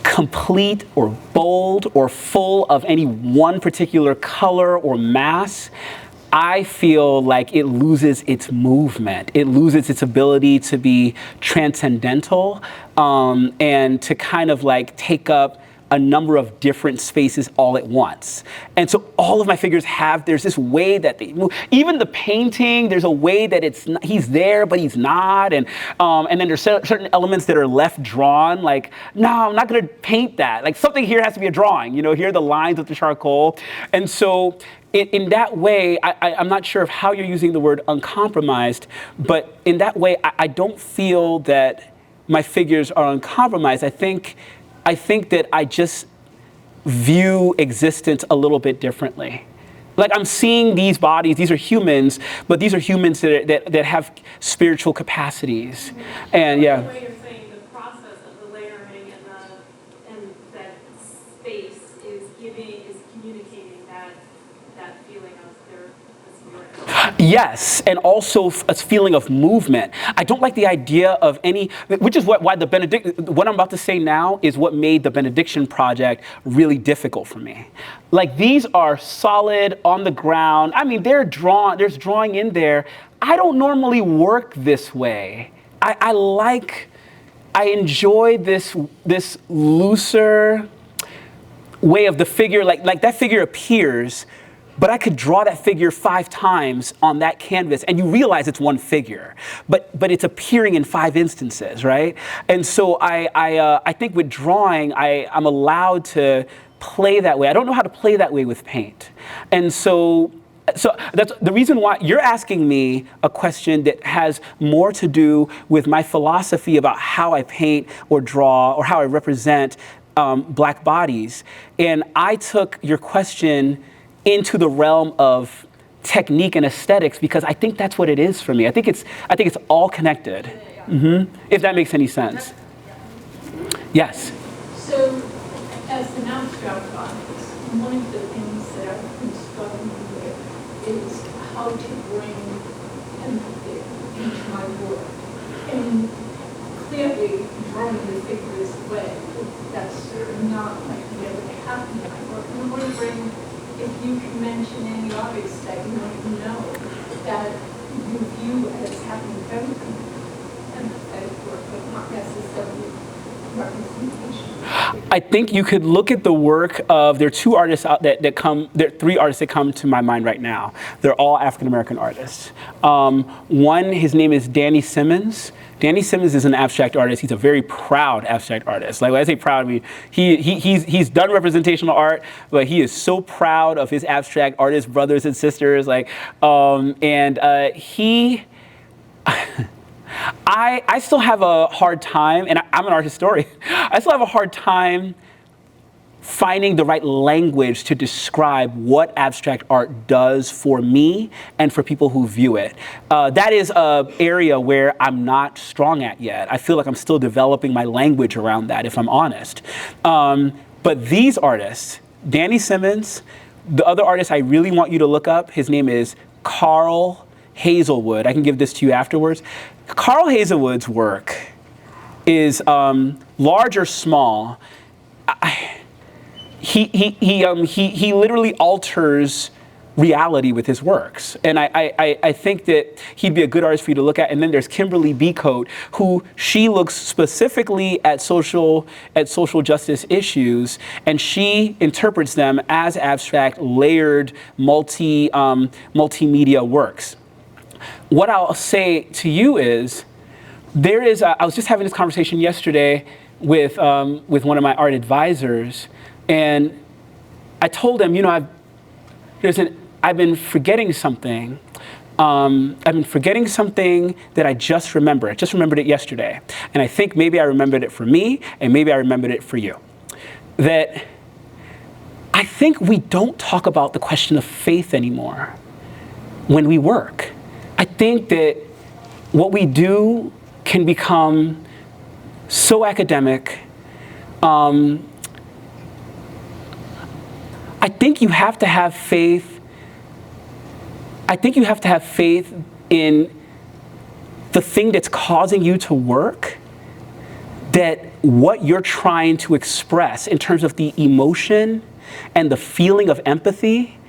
Speaker 2: complete or bold or full of any one particular color or mass, I feel like it loses its movement. It loses its ability to be transcendental, and to kind of like take up a number of different spaces all at once. And so all of my figures there's this way that they move. Even the painting, there's a way that he's there, but he's not. And then there's certain elements that are left drawn, like, no, I'm not gonna paint that. Like, something here has to be a drawing, here are the lines with the charcoal. And so in that way, I'm not sure of how you're using the word uncompromised, but in that way, I don't feel that my figures are uncompromised. I think that I just view existence a little bit differently. Like, I'm seeing these bodies, these are humans, but these are humans that have spiritual capacities. And yeah.
Speaker 3: The way you're saying the process of the layering and that space is communicating that feeling of the spirit.
Speaker 2: Yes, and also a feeling of movement. I don't like the idea of which is why what I'm about to say now is what made the Benediction Project really difficult for me. Like, these are solid, on the ground. I mean, there's drawing in there. I don't normally work this way. I enjoy this looser way of the figure, like that figure appears, but I could draw that figure 5 times on that canvas, and you realize it's one figure, but it's appearing in 5 instances, right? And so I think with drawing, I'm allowed to play that way. I don't know how to play that way with paint, and so that's the reason why you're asking me a question that has more to do with my philosophy about how I paint or draw or how I represent Black bodies, and I took your question into the realm of technique and aesthetics because I think that's what it is for me. I think it's all connected. If that makes any sense. Yes.
Speaker 4: So, as an abstract artist, one of the things that I've been struggling with is how to bring empathy into my work. And clearly, drawing the figures away, that's not like really happening in my work. And I'm wondering if you can mention any artists that you know that you view as having very empathetic work, but not necessarily representation.
Speaker 2: I think you could look at the work of, there are 2 artists there are 3 artists that come to my mind right now. They're all African-American artists. One, his name is Danny Simmons. Danny Simmons is an abstract artist. He's a very proud abstract artist. Like, when I say proud, I mean, he's done representational art, but he is so proud of his abstract artist brothers and sisters. Like, I still have a hard time, and I'm an art historian, I still have a hard time finding the right language to describe what abstract art does for me and for people who view it. That is an area where I'm not strong at yet. I feel like I'm still developing my language around that, if I'm honest. But these artists, Danny Simmons, the other artist I really want you to look up, his name is Carl Hazelwood. I can give this to you afterwards. Carl Hazelwood's work is large or small. He literally alters reality with his works. And I think that he'd be a good artist for you to look at. And then there's Kimberly Becote, who she looks specifically at social justice issues, and she interprets them as abstract, layered, multimedia works. What I'll say to you is, I was just having this conversation yesterday with one of my art advisors, and I told him, I've been forgetting something. I've been forgetting something that I just remembered. I just remembered it yesterday. And I think maybe I remembered it for me, and maybe I remembered it for you. That I think we don't talk about the question of faith anymore when we work. I think that what we do can become so academic. I think you have to have faith. I think you have to have faith in the thing that's causing you to work, that what you're trying to express in terms of the emotion and the feeling of empathy,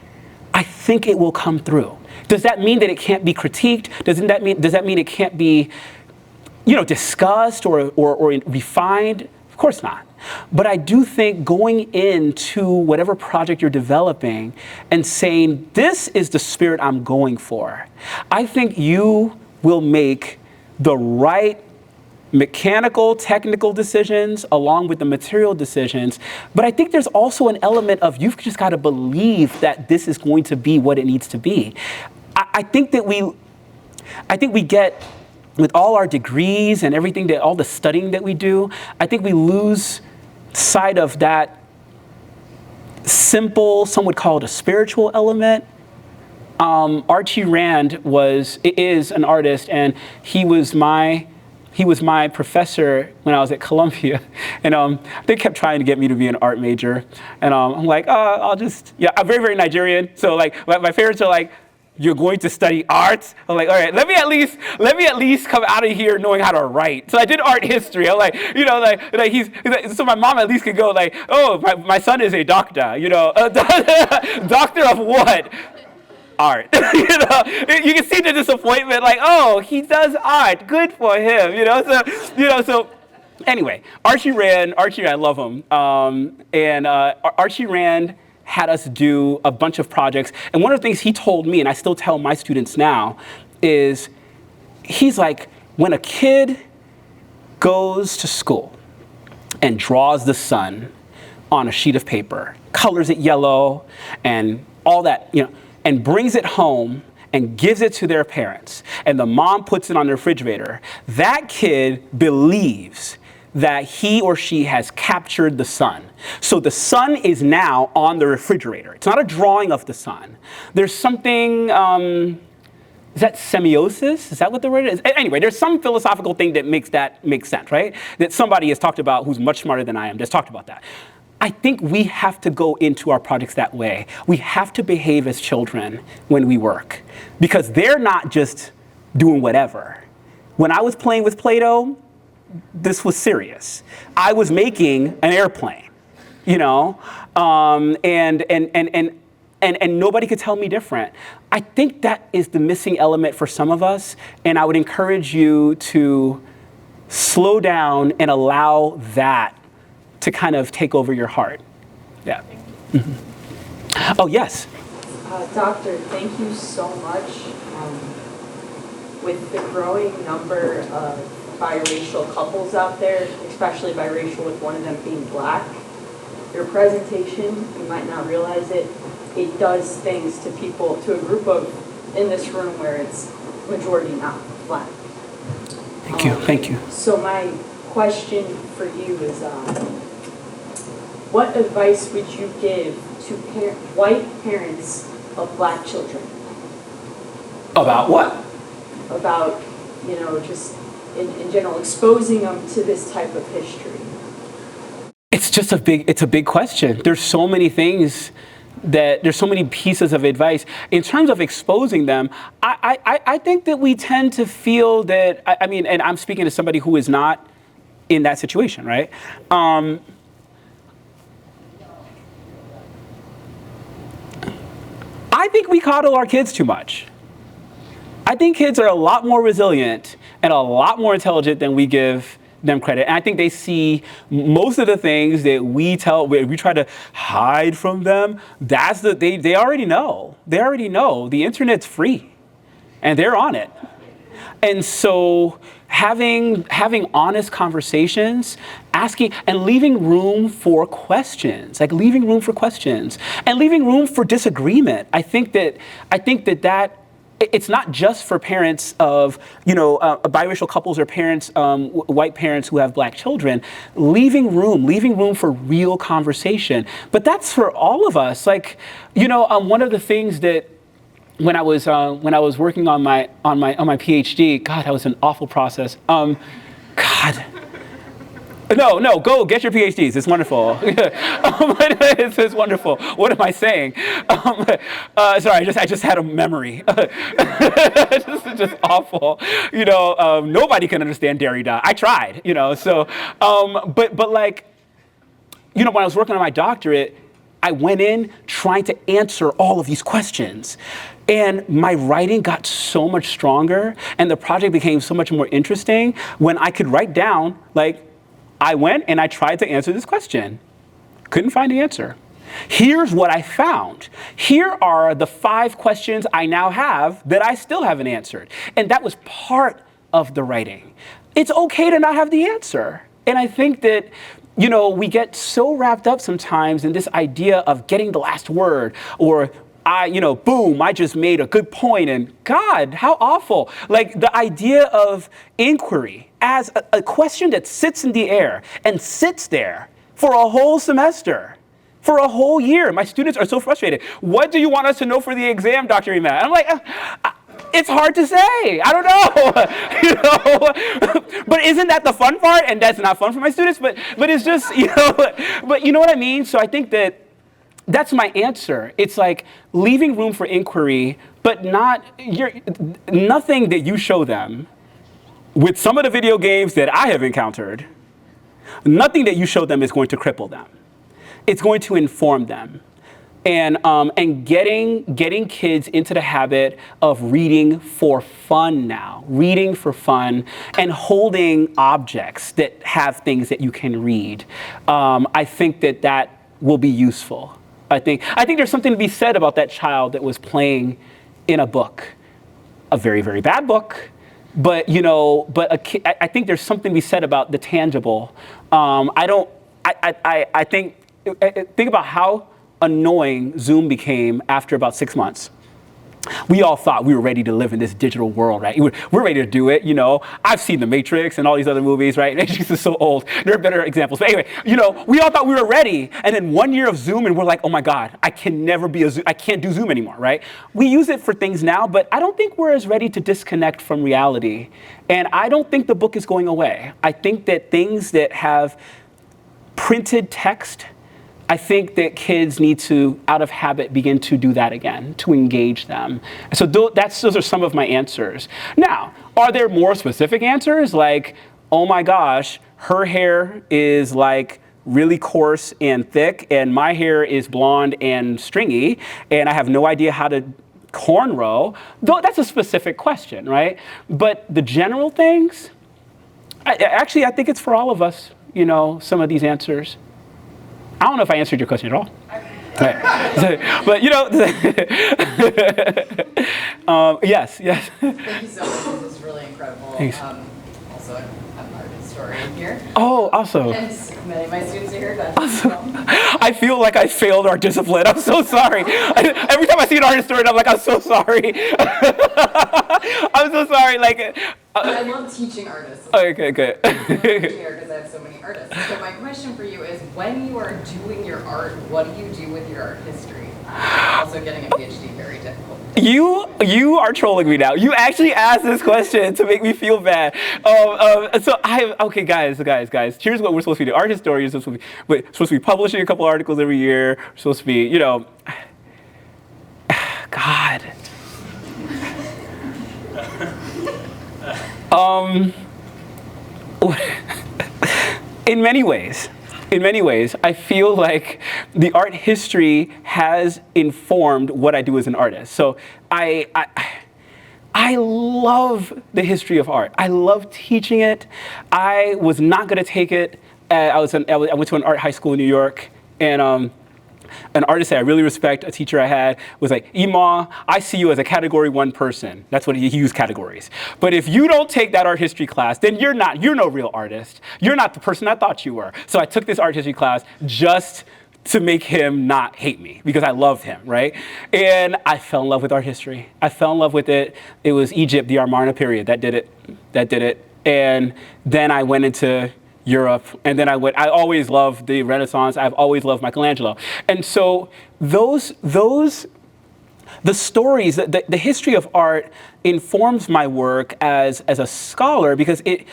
Speaker 2: I think it will come through. Does that mean that it can't be critiqued? Does that mean it can't be, discussed or refined? Of Of course not. But I do think going into whatever project you're developing and saying, this is the spirit I'm going for, I think you will make the right mechanical, technical decisions along with the material decisions. But I think there's also an element of you've just got to believe that this is going to be what it needs to be. I think we get, with all our degrees and everything, all the studying that we do, I think we lose sight of that simple, some would call it a spiritual element. Archie Rand is an artist, and he was my professor when I was at Columbia, and they kept trying to get me to be an art major, and I'm like, I'm very, very Nigerian, so like my parents are like, you're going to study art? I'm like, all right, let me at least come out of here knowing how to write. So I did art history. I'm like, so my mom at least could go like, oh, my son is a doctor, doctor of what? Art. You can see the disappointment, like, oh, he does art, good for him, so anyway, Archie Rand, I love him, and Archie Rand had us do a bunch of projects, and one of the things he told me, and I still tell my students now, is he's like, when a kid goes to school and draws the sun on a sheet of paper, colors it yellow, and all that, and brings it home and gives it to their parents, and the mom puts it on the refrigerator, that kid believes that he or she has captured the sun. So the sun is now on the refrigerator. It's not a drawing of the sun. There's something, is that semiosis? Is that what the word is? Anyway, there's some philosophical thing that makes that make sense, right? That somebody has talked about who's much smarter than I am, that's talked about that. I think we have to go into our projects that way. We have to behave as children when we work, because they're not just doing whatever. When I was playing with Play-Doh, this was serious. I was making an airplane, and nobody could tell me different. I think that is the missing element for some of us, and I would encourage you to slow down and allow that to kind of take over your heart. Yeah. Mm-hmm. Oh, yes.
Speaker 5: Doctor, thank you so much. With the growing number of biracial couples out there, especially biracial with one of them being black, your presentation, you might not realize it, it does things to people, to a group of, in this room where it's majority not black.
Speaker 2: Thank you.
Speaker 5: So my question for you is, what advice would you give to white parents of black children?
Speaker 2: About what?
Speaker 5: About, just in general, exposing them to this type of history.
Speaker 2: It's a big question. There's so many things there's so many pieces of advice. In terms of exposing them, I think that we tend to feel that, and I'm speaking to somebody who is not in that situation, right? I think we coddle our kids too much. I think kids are a lot more resilient and a lot more intelligent than we give them credit. And I think they see most of the things that we try to hide from them. They already know. They already know. The internet's free and they're on it. And so having honest conversations, asking and leaving room for questions, and leaving room for disagreement. I think that it's not just for parents of, biracial couples or parents, white parents who have black children, leaving room for real conversation. But that's for all of us. One of the things that when I was working on my PhD, God, that was an awful process. No, go get your PhDs. It's wonderful. It's wonderful. What am I saying? Sorry, I just had a memory. just awful. Nobody can understand Derrida. I tried. But when I was working on my doctorate, I went in trying to answer all of these questions. And my writing got so much stronger, and the project became so much more interesting when I could write down, I went and I tried to answer this question. Couldn't find the answer. Here's what I found. Here are the 5 questions I now have that I still haven't answered. And that was part of the writing. It's okay to not have the answer. And I think that, you know, we get so wrapped up sometimes in this idea of getting the last word, or boom, I just made a good point, and God, how awful. Like the idea of inquiry as a question that sits in the air and sits there for a whole semester, for a whole year. My students are so frustrated. What do you want us to know for the exam, Dr. Ema? I'm like, it's hard to say. I don't know. But isn't that the fun part? And that's not fun for my students, but it's just, but you know what I mean? So I think that's my answer. It's like leaving room for inquiry, but nothing that you show them with some of the video games that I have encountered, nothing that you show them is going to cripple them. It's going to inform them. And getting kids into the habit of reading for fun now, reading for fun, and holding objects that have things that you can read. I think that will be useful. I think there's something to be said about that child that was playing in a book, a very, very bad book. But I think there's something to be said about the tangible. I think about how annoying Zoom became after about 6 months. We all thought we were ready to live in this digital world, right? We're ready to do it, I've seen The Matrix and all these other movies, right? Matrix is so old. There are better examples. But anyway, we all thought we were ready. And then 1 year of Zoom and we're like, oh my God, I can't do Zoom anymore, right? We use it for things now, but I don't think we're as ready to disconnect from reality. And I don't think the book is going away. I think that things that have printed text, I think that kids need to, out of habit, begin to do that again, to engage them. So those are some of my answers. Now, are there more specific answers? Like, oh my gosh, her hair is like really coarse and thick, and my hair is blonde and stringy, and I have no idea how to cornrow. Though that's a specific question, right? But the general things, I think it's for all of us, some of these answers. I don't know if I answered your question at all. Right. But yes.
Speaker 6: Thank you so much. This is really incredible.
Speaker 2: Thanks.
Speaker 6: Also, I'm an art historian here.
Speaker 2: Oh, awesome.
Speaker 6: And many of my students are here.
Speaker 2: Awesome. I feel like I failed our discipline. I'm so sorry. Every time I see an art historian, I'm like, I'm so sorry. I'm so sorry.
Speaker 6: I love teaching artists.
Speaker 2: Okay, good.
Speaker 6: I love teaching art because I have so many artists. So my question for you is, when you are doing your art, what do you do with your art history? Also, getting a PhD, very difficult.
Speaker 2: You are trolling me now. You actually asked this question to make me feel bad. Okay, guys. Here's what we're supposed to do. Art historians are supposed to be publishing a couple articles every year. We're supposed to be, God. In many ways, I feel like the art history has informed what I do as an artist. So I love the history of art. I love teaching it. I was not going to take it. I went to an art high school in New York, and an artist that I really respect, a teacher I had, was like, Ema, I see you as a category 1 person. That's what he used, categories. But if you don't take that art history class, then you're no real artist. You're not the person I thought you were. So I took this art history class just to make him not hate me, because I loved him, right? And I fell in love with art history. I fell in love with it. It was Egypt, the Amarna period, that did it. And then I went into Europe, and then I always loved the Renaissance. I've always loved Michelangelo. And so the stories, the history of art informs my work as a scholar, because it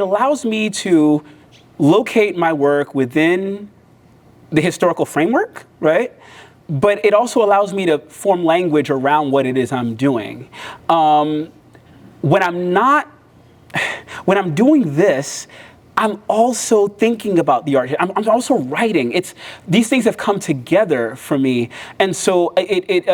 Speaker 2: allows me to locate my work within the historical framework, right? But it also allows me to form language around what it is I'm doing. When I'm doing this, I'm also thinking about the art. I'm also writing. These things have come together for me. And so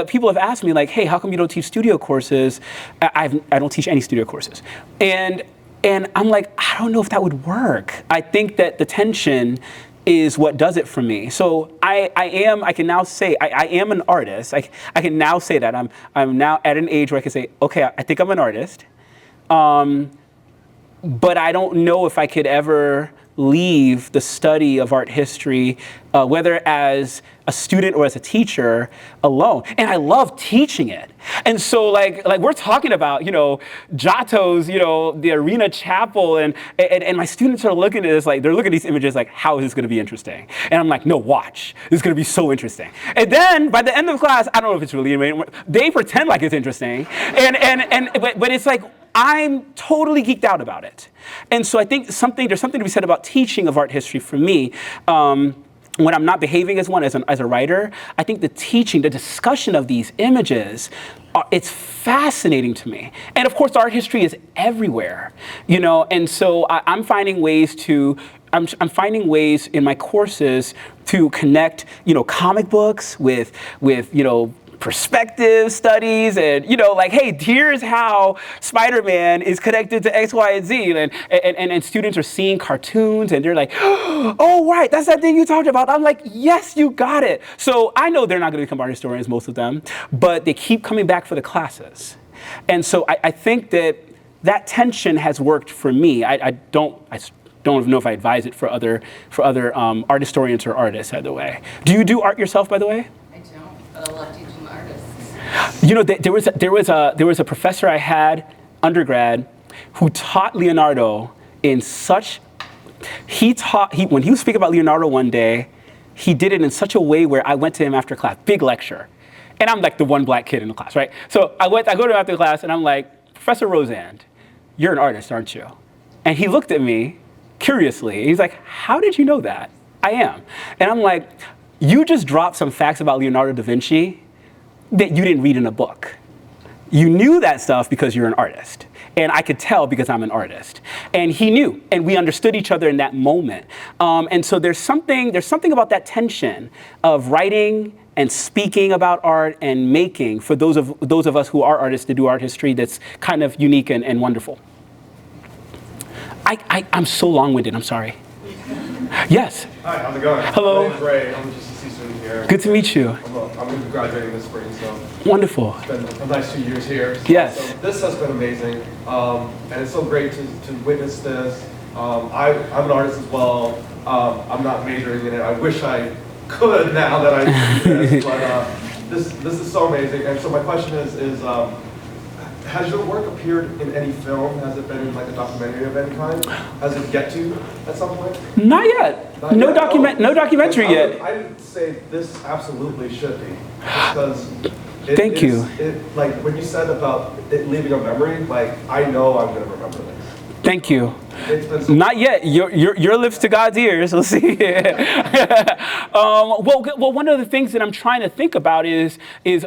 Speaker 2: people have asked me, like, hey, how come you don't teach studio courses? I don't teach any studio courses. And And I'm like, I don't know if that would work. I think that the tension is what does it for me. So I can now say, I am an artist. I can now say that. I'm now at an age where I can say, okay, I think I'm an artist. But I don't know if I could ever leave the study of art history, whether as a student or as a teacher, alone. And I love teaching it. And so like we're talking about, Giotto's, the Arena Chapel, and my students are looking at this, like, they're looking at these images like, how is this gonna be interesting? And I'm like, no, watch, this is gonna be so interesting. And then by the end of class, I don't know if it's really, they pretend like it's interesting. But it's like, I'm totally geeked out about it. And so I think there's something to be said about teaching of art history for me. When I'm not behaving as one, as a writer, I think the teaching, the discussion of these images, it's fascinating to me. And of course, art history is everywhere, and so I'm finding ways in my courses to connect, comic books with perspective studies, and like, hey, here's how Spider-Man is connected to X, Y, and Z, and students are seeing cartoons and they're like, oh right, that's that thing you talked about. I'm like, yes, you got it. So I know they're not going to become art historians, most of them, but they keep coming back for the classes, and so I think that tension has worked for me. I don't know if I advise it for other art historians or artists, by the way. Do you do art yourself, by the way?
Speaker 6: I don't, but I love teaching artists.
Speaker 2: There was a professor I had, undergrad, who taught Leonardo in such, when he was speaking about Leonardo one day, he did it in such a way where I went to him after class, big lecture. And I'm like the one black kid in the class, right? So I go to him after class and I'm like, Professor Rosand, you're an artist, aren't you? And he looked at me curiously. He's like, how did you know that? I am. And I'm like, you just dropped some facts about Leonardo da Vinci that you didn't read in a book. You knew that stuff because you're an artist. And I could tell because I'm an artist. And he knew, and we understood each other in that moment. And so there's something about that tension of writing and speaking about art and making for those of us who are artists to do art history that's kind of unique and wonderful. I'm so long-winded, I'm sorry. Yes.
Speaker 7: Hi, how's it going?
Speaker 2: Hello.
Speaker 7: My name's Ray. I'm a GCC student here.
Speaker 2: Good to meet you.
Speaker 7: I'm going to be graduating this spring, so
Speaker 2: Wonderful.
Speaker 7: it's been a nice 2 years here.
Speaker 2: Yes.
Speaker 7: So this has been amazing, and it's so great to witness this. I'm an artist as well. I'm not majoring in it. I wish I could now that I do this, but this is so amazing. And so my question is has your work appeared in any film? Has it been in like a documentary of any kind? Has it get to at some point?
Speaker 2: Not yet. No documentary yet.
Speaker 7: I would say this absolutely should be, because
Speaker 2: Thank you.
Speaker 7: Like when you said about it leaving a memory, like I know I'm gonna remember this.
Speaker 2: Thank you.
Speaker 7: It's been so
Speaker 2: Not yet. Your lips to God's ears. We'll see. Well, one of the things that I'm trying to think about is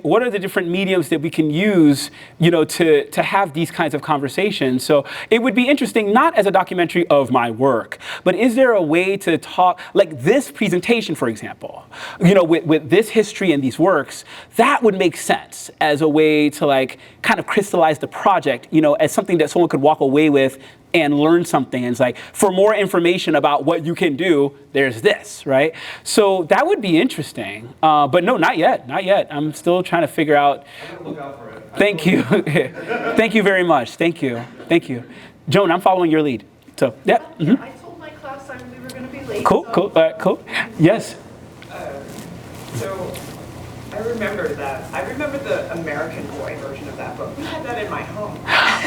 Speaker 2: what are the different mediums that we can use, to have these kinds of conversations. So it would be interesting, not as a documentary of my work, but is there a way to talk, like this presentation, for example, with this history and these works, that would make sense as a way to like kind of crystallize the project, as something that someone could walk away with and learn something. And it's like, for more information about what you can do, there's this, right? So that would be interesting. But no, not yet, not yet. I'm still trying to figure out.
Speaker 7: I'm gonna look out for it.
Speaker 2: Thank you. Thank you very much. Thank you. Thank you. Joan, I'm following your lead. So, yeah. Mhm.
Speaker 1: I told my class we were going to be late.
Speaker 2: Cool,
Speaker 1: so-
Speaker 2: cool, all right, cool. Yes.
Speaker 8: So I remember that. I remember the American Boy version of that book. We had that in my home.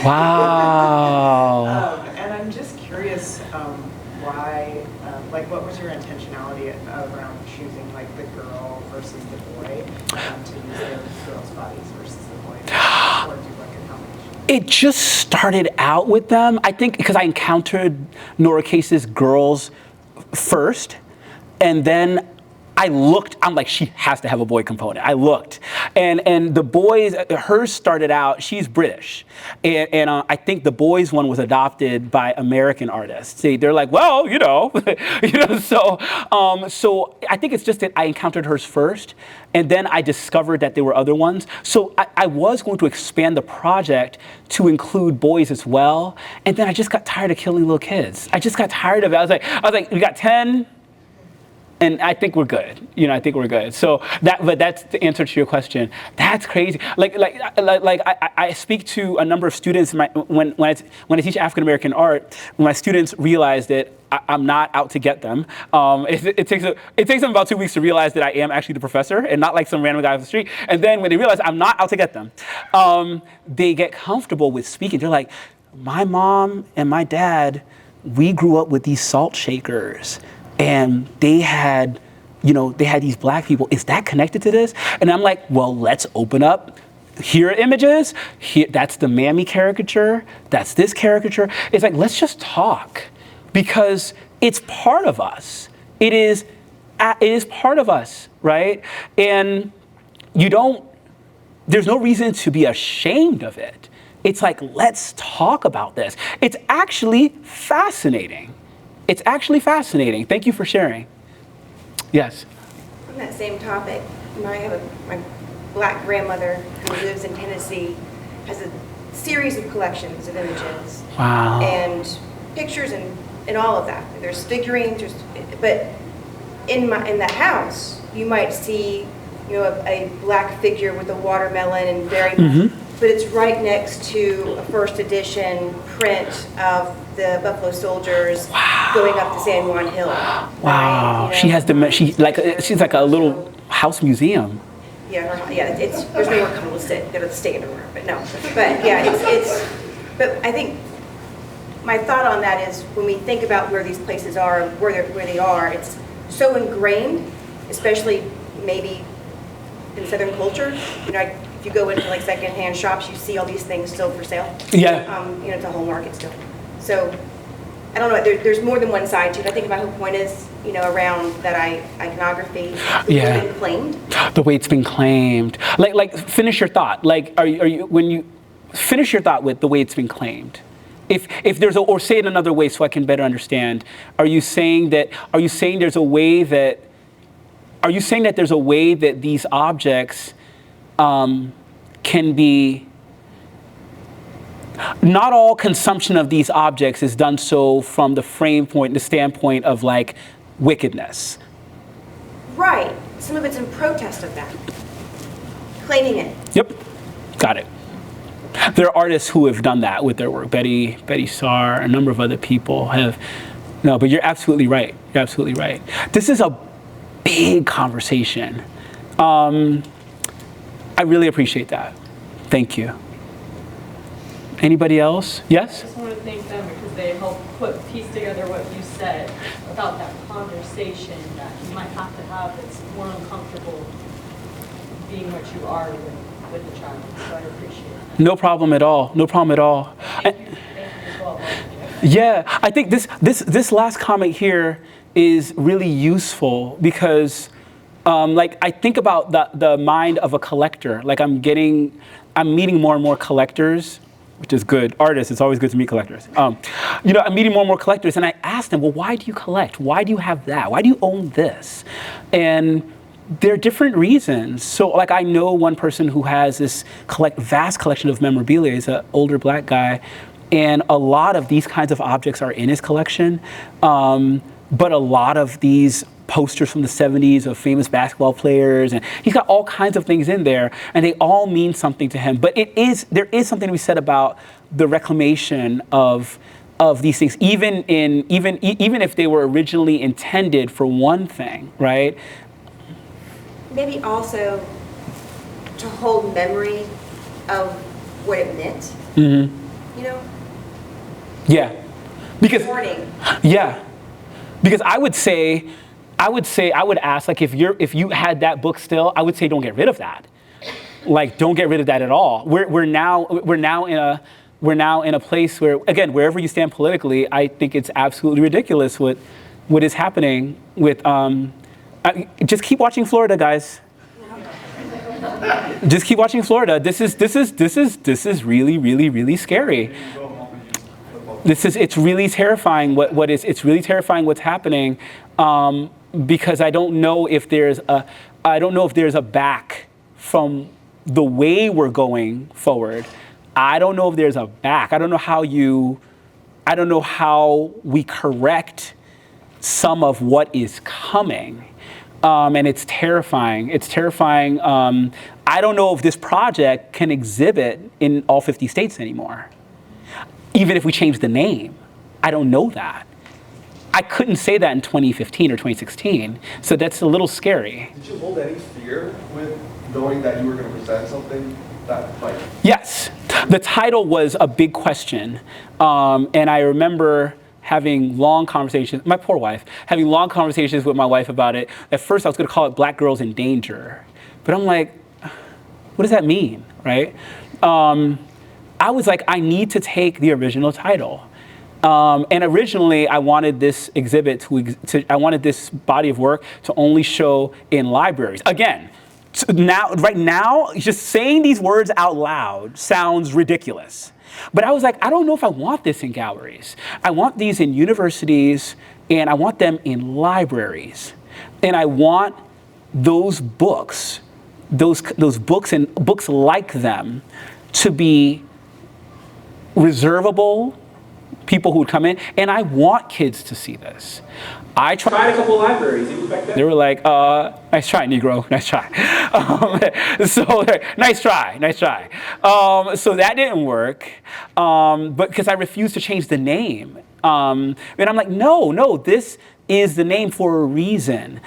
Speaker 2: Wow.
Speaker 8: And I'm just curious why, what was your intentionality around choosing like the girl versus the boy to use the girl's bodies versus the boy? Or do like a combination?
Speaker 2: It just started out with them, I think, because I encountered Nora Case's girls first, and then I looked, I'm like, she has to have a boy component. I looked. And the boys, hers started out, she's British. And I think the boys one was adopted by American artists. They're like, well, you know, so I think it's just that I encountered hers first, and then I discovered that there were other ones. So I was going to expand the project to include boys as well, and then I just got tired of killing little kids. I just got tired of it. I was like, we got 10, and I think we're good. I think we're good. So but that's the answer to your question. That's crazy. Like I speak to a number of students when I teach African American art. When my students realize that I'm not out to get them. It takes them about 2 weeks to realize that I am actually the professor and not like some random guy off the street. And then when they realize I'm not out to get them, they get comfortable with speaking. They're like, my mom and my dad, we grew up with these salt shakers, and they had these black people. Is that connected to this? And I'm like, well, let's open up. Here are images. Here, that's the Mammy caricature. That's this caricature. It's like, let's just talk, because it's part of us. It is part of us, right? And there's no reason to be ashamed of it. It's like, let's talk about this. It's actually fascinating. It's actually fascinating. Thank you for sharing. Yes.
Speaker 9: On that same topic, my black grandmother who lives in Tennessee has a series of collections of images.
Speaker 2: Wow.
Speaker 9: And pictures and all of that. There's figurines, but in the house, you might see, a black figure with a watermelon and berry.
Speaker 2: Mm-hmm.
Speaker 9: But it's right next to a first edition print of the Buffalo Soldiers going up the San Juan Hill.
Speaker 2: Wow.
Speaker 9: Right?
Speaker 2: She has she's like a little house museum.
Speaker 9: Yeah, there's nowhere comfortable to sit. Go to the standing room, but no. But yeah, but I think my thought on that is when we think about where these places are, where they are, it's so ingrained, especially maybe in Southern culture. If you go into like secondhand shops, you see all these things still for sale.
Speaker 2: Yeah.
Speaker 9: It's a whole market still. So I don't know. There's more than one side to it. I think my whole point is, around that iconography.
Speaker 2: Yeah.
Speaker 9: Been claimed.
Speaker 2: The way it's been claimed. Like finish your thought. Like, are you when you finish your thought with the way it's been claimed? If there's or say it another way so I can better understand. Are you saying there's a way that these objects can be, not all consumption of these objects is done so from the standpoint of like wickedness.
Speaker 9: Right. Some of it's in protest of that. Claiming it.
Speaker 2: Yep. Got it. There are artists who have done that with their work. Betty Saar, a number of other people have. No, but you're absolutely right. You're absolutely right. This is a big conversation. I really appreciate that. Thank you. Anybody else? Yes?
Speaker 3: I just want to thank them because they helped piece together what you said about that conversation that you might have to have that's more uncomfortable being what you are with the child. So I appreciate it.
Speaker 2: No problem at all. No problem at all.
Speaker 3: Thank you as well.
Speaker 2: Yeah, I think this last comment here is really useful because like I think about the mind of a collector. Like I'm meeting more and more collectors, which is good. Artists, it's always good to meet collectors. I'm meeting more and more collectors, and I ask them, well, why do you collect? Why do you have that? Why do you own this? And there are different reasons. So like I know one person who has this vast collection of memorabilia. He's an older black guy, and a lot of these kinds of objects are in his collection. But a lot of these posters from the 70s of famous basketball players, and he's got all kinds of things in there, and they all mean something to him. But there is something to be said about the reclamation of these things, even if they were originally intended for one thing, right?
Speaker 9: Maybe also to hold memory of what it meant.
Speaker 2: Mm-hmm. Yeah, because
Speaker 9: Warning.
Speaker 2: Yeah, because I would ask, like, if you had that book still, I would say don't get rid of that. Like, don't get rid of that at all. We're now in a place where, again, wherever you stand politically, I think it's absolutely ridiculous what is happening with Just keep watching Florida, guys. Just keep watching Florida. This is really, really, really scary. It's really terrifying it's really terrifying what's happening, because I don't know if there's a back from the way we're going forward. I don't know if there's a back. I don't know how we correct some of what is coming. And it's terrifying. It's terrifying. I don't know if this project can exhibit in all 50 states anymore. Even if we change the name, I don't know that. I couldn't say that in 2015 or 2016, so that's a little scary.
Speaker 7: Did you hold any fear with knowing that you were going to present something that, like...
Speaker 2: Yes, the title was a big question, and I remember having long conversations, my poor wife, having long conversations with my wife about it. At first I was going to call it Black Girls in Danger, but I'm like, what does that mean, right? I was like, I need to take the original title. And originally, I wanted this exhibit I wanted this body of work to only show in libraries. Again, right now, just saying these words out loud sounds ridiculous. But I was like, I don't know if I want this in galleries. I want these in universities, and I want them in libraries. And I want those books, those books and books like them to be reservable, people who would come in, and I want kids to see this. I tried a couple libraries. They were like, nice try, Negro, nice try. Nice try. So that didn't work, but because I refused to change the name. And I'm like, no, this is the name for a reason.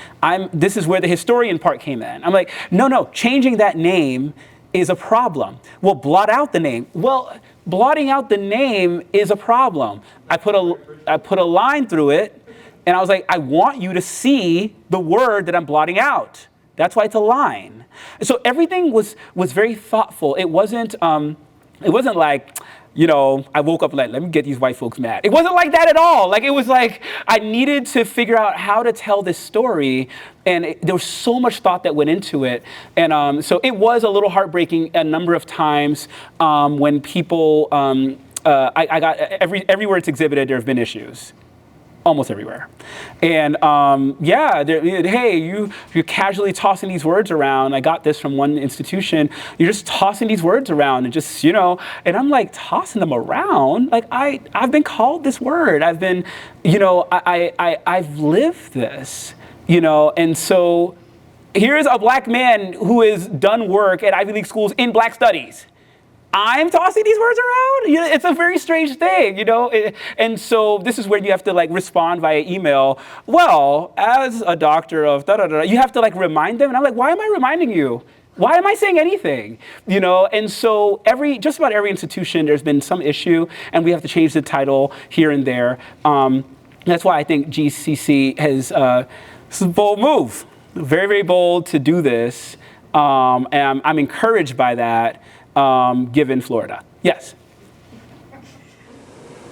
Speaker 2: This is where the historian part came in. I'm like, no, changing that name is a problem. Well, blot out the name. Well, blotting out the name is a problem. I put a line through it, and I was like, I want you to see the word that I'm blotting out. That's why it's a line. So everything was very thoughtful. It wasn't like, I woke up like, let me get these white folks mad. It wasn't like that at all. Like, it was like, I needed to figure out how to tell this story, and there was so much thought that went into it. And so it was a little heartbreaking a number of times when people, I got, everywhere it's exhibited, there have been issues. Almost everywhere. And hey, you're casually tossing these words around. I got this from one institution. You're just tossing these words around and just, and I'm like, tossing them around? Like, I've been called this word. I've been, I've lived this, and so here's a Black man who has done work at Ivy League schools in Black studies. I'm tossing these words around? It's a very strange thing, And so this is where you have to respond via email. Well, as a doctor of da-da-da, you have to remind them. And I'm like, why am I reminding you? Why am I saying anything? And so just about every institution, there's been some issue, and we have to change the title here and there. That's why I think GCC has, this is a bold move. Very, very bold to do this. And I'm encouraged by that. Given Florida. Yes?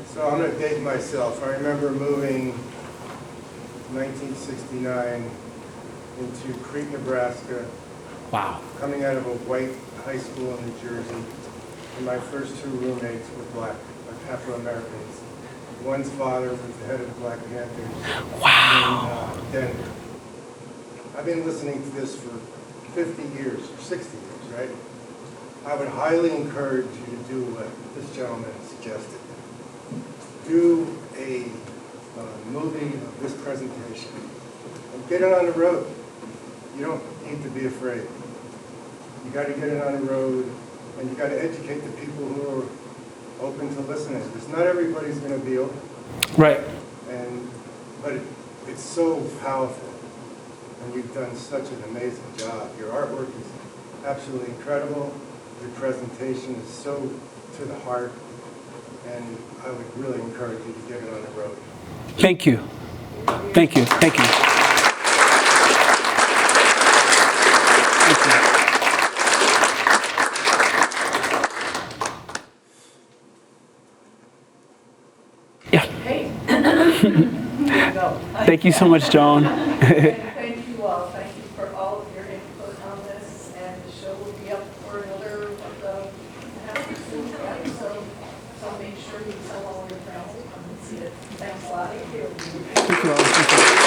Speaker 10: So I'm going to date myself. I remember moving in 1969 into Crete, Nebraska.
Speaker 2: Wow.
Speaker 10: Coming out of a white high school in New Jersey. And my first two roommates were Black, Afro-Americans. One's father was the head of the Black Panthers.
Speaker 2: Wow.
Speaker 10: In Denver. I've been listening to this for 50 years, or 60 years, right? I would highly encourage you to do what this gentleman suggested. Do a movie of this presentation and get it on the road. You don't need to be afraid. You got to get it on the road, and you got to educate the people who are open to listening. Because not everybody's going to be open.
Speaker 2: Right.
Speaker 10: But it's so powerful, and you've done such an amazing job. Your artwork is absolutely incredible. Your presentation is so to the heart, and I would really encourage you to get it on the road.
Speaker 2: Thank you. Thank you. Thank you. Thank you. Yeah.
Speaker 8: Hey. There you go.
Speaker 2: Thank you so much, Joan.
Speaker 1: Thank you all.
Speaker 2: you all. Thank you.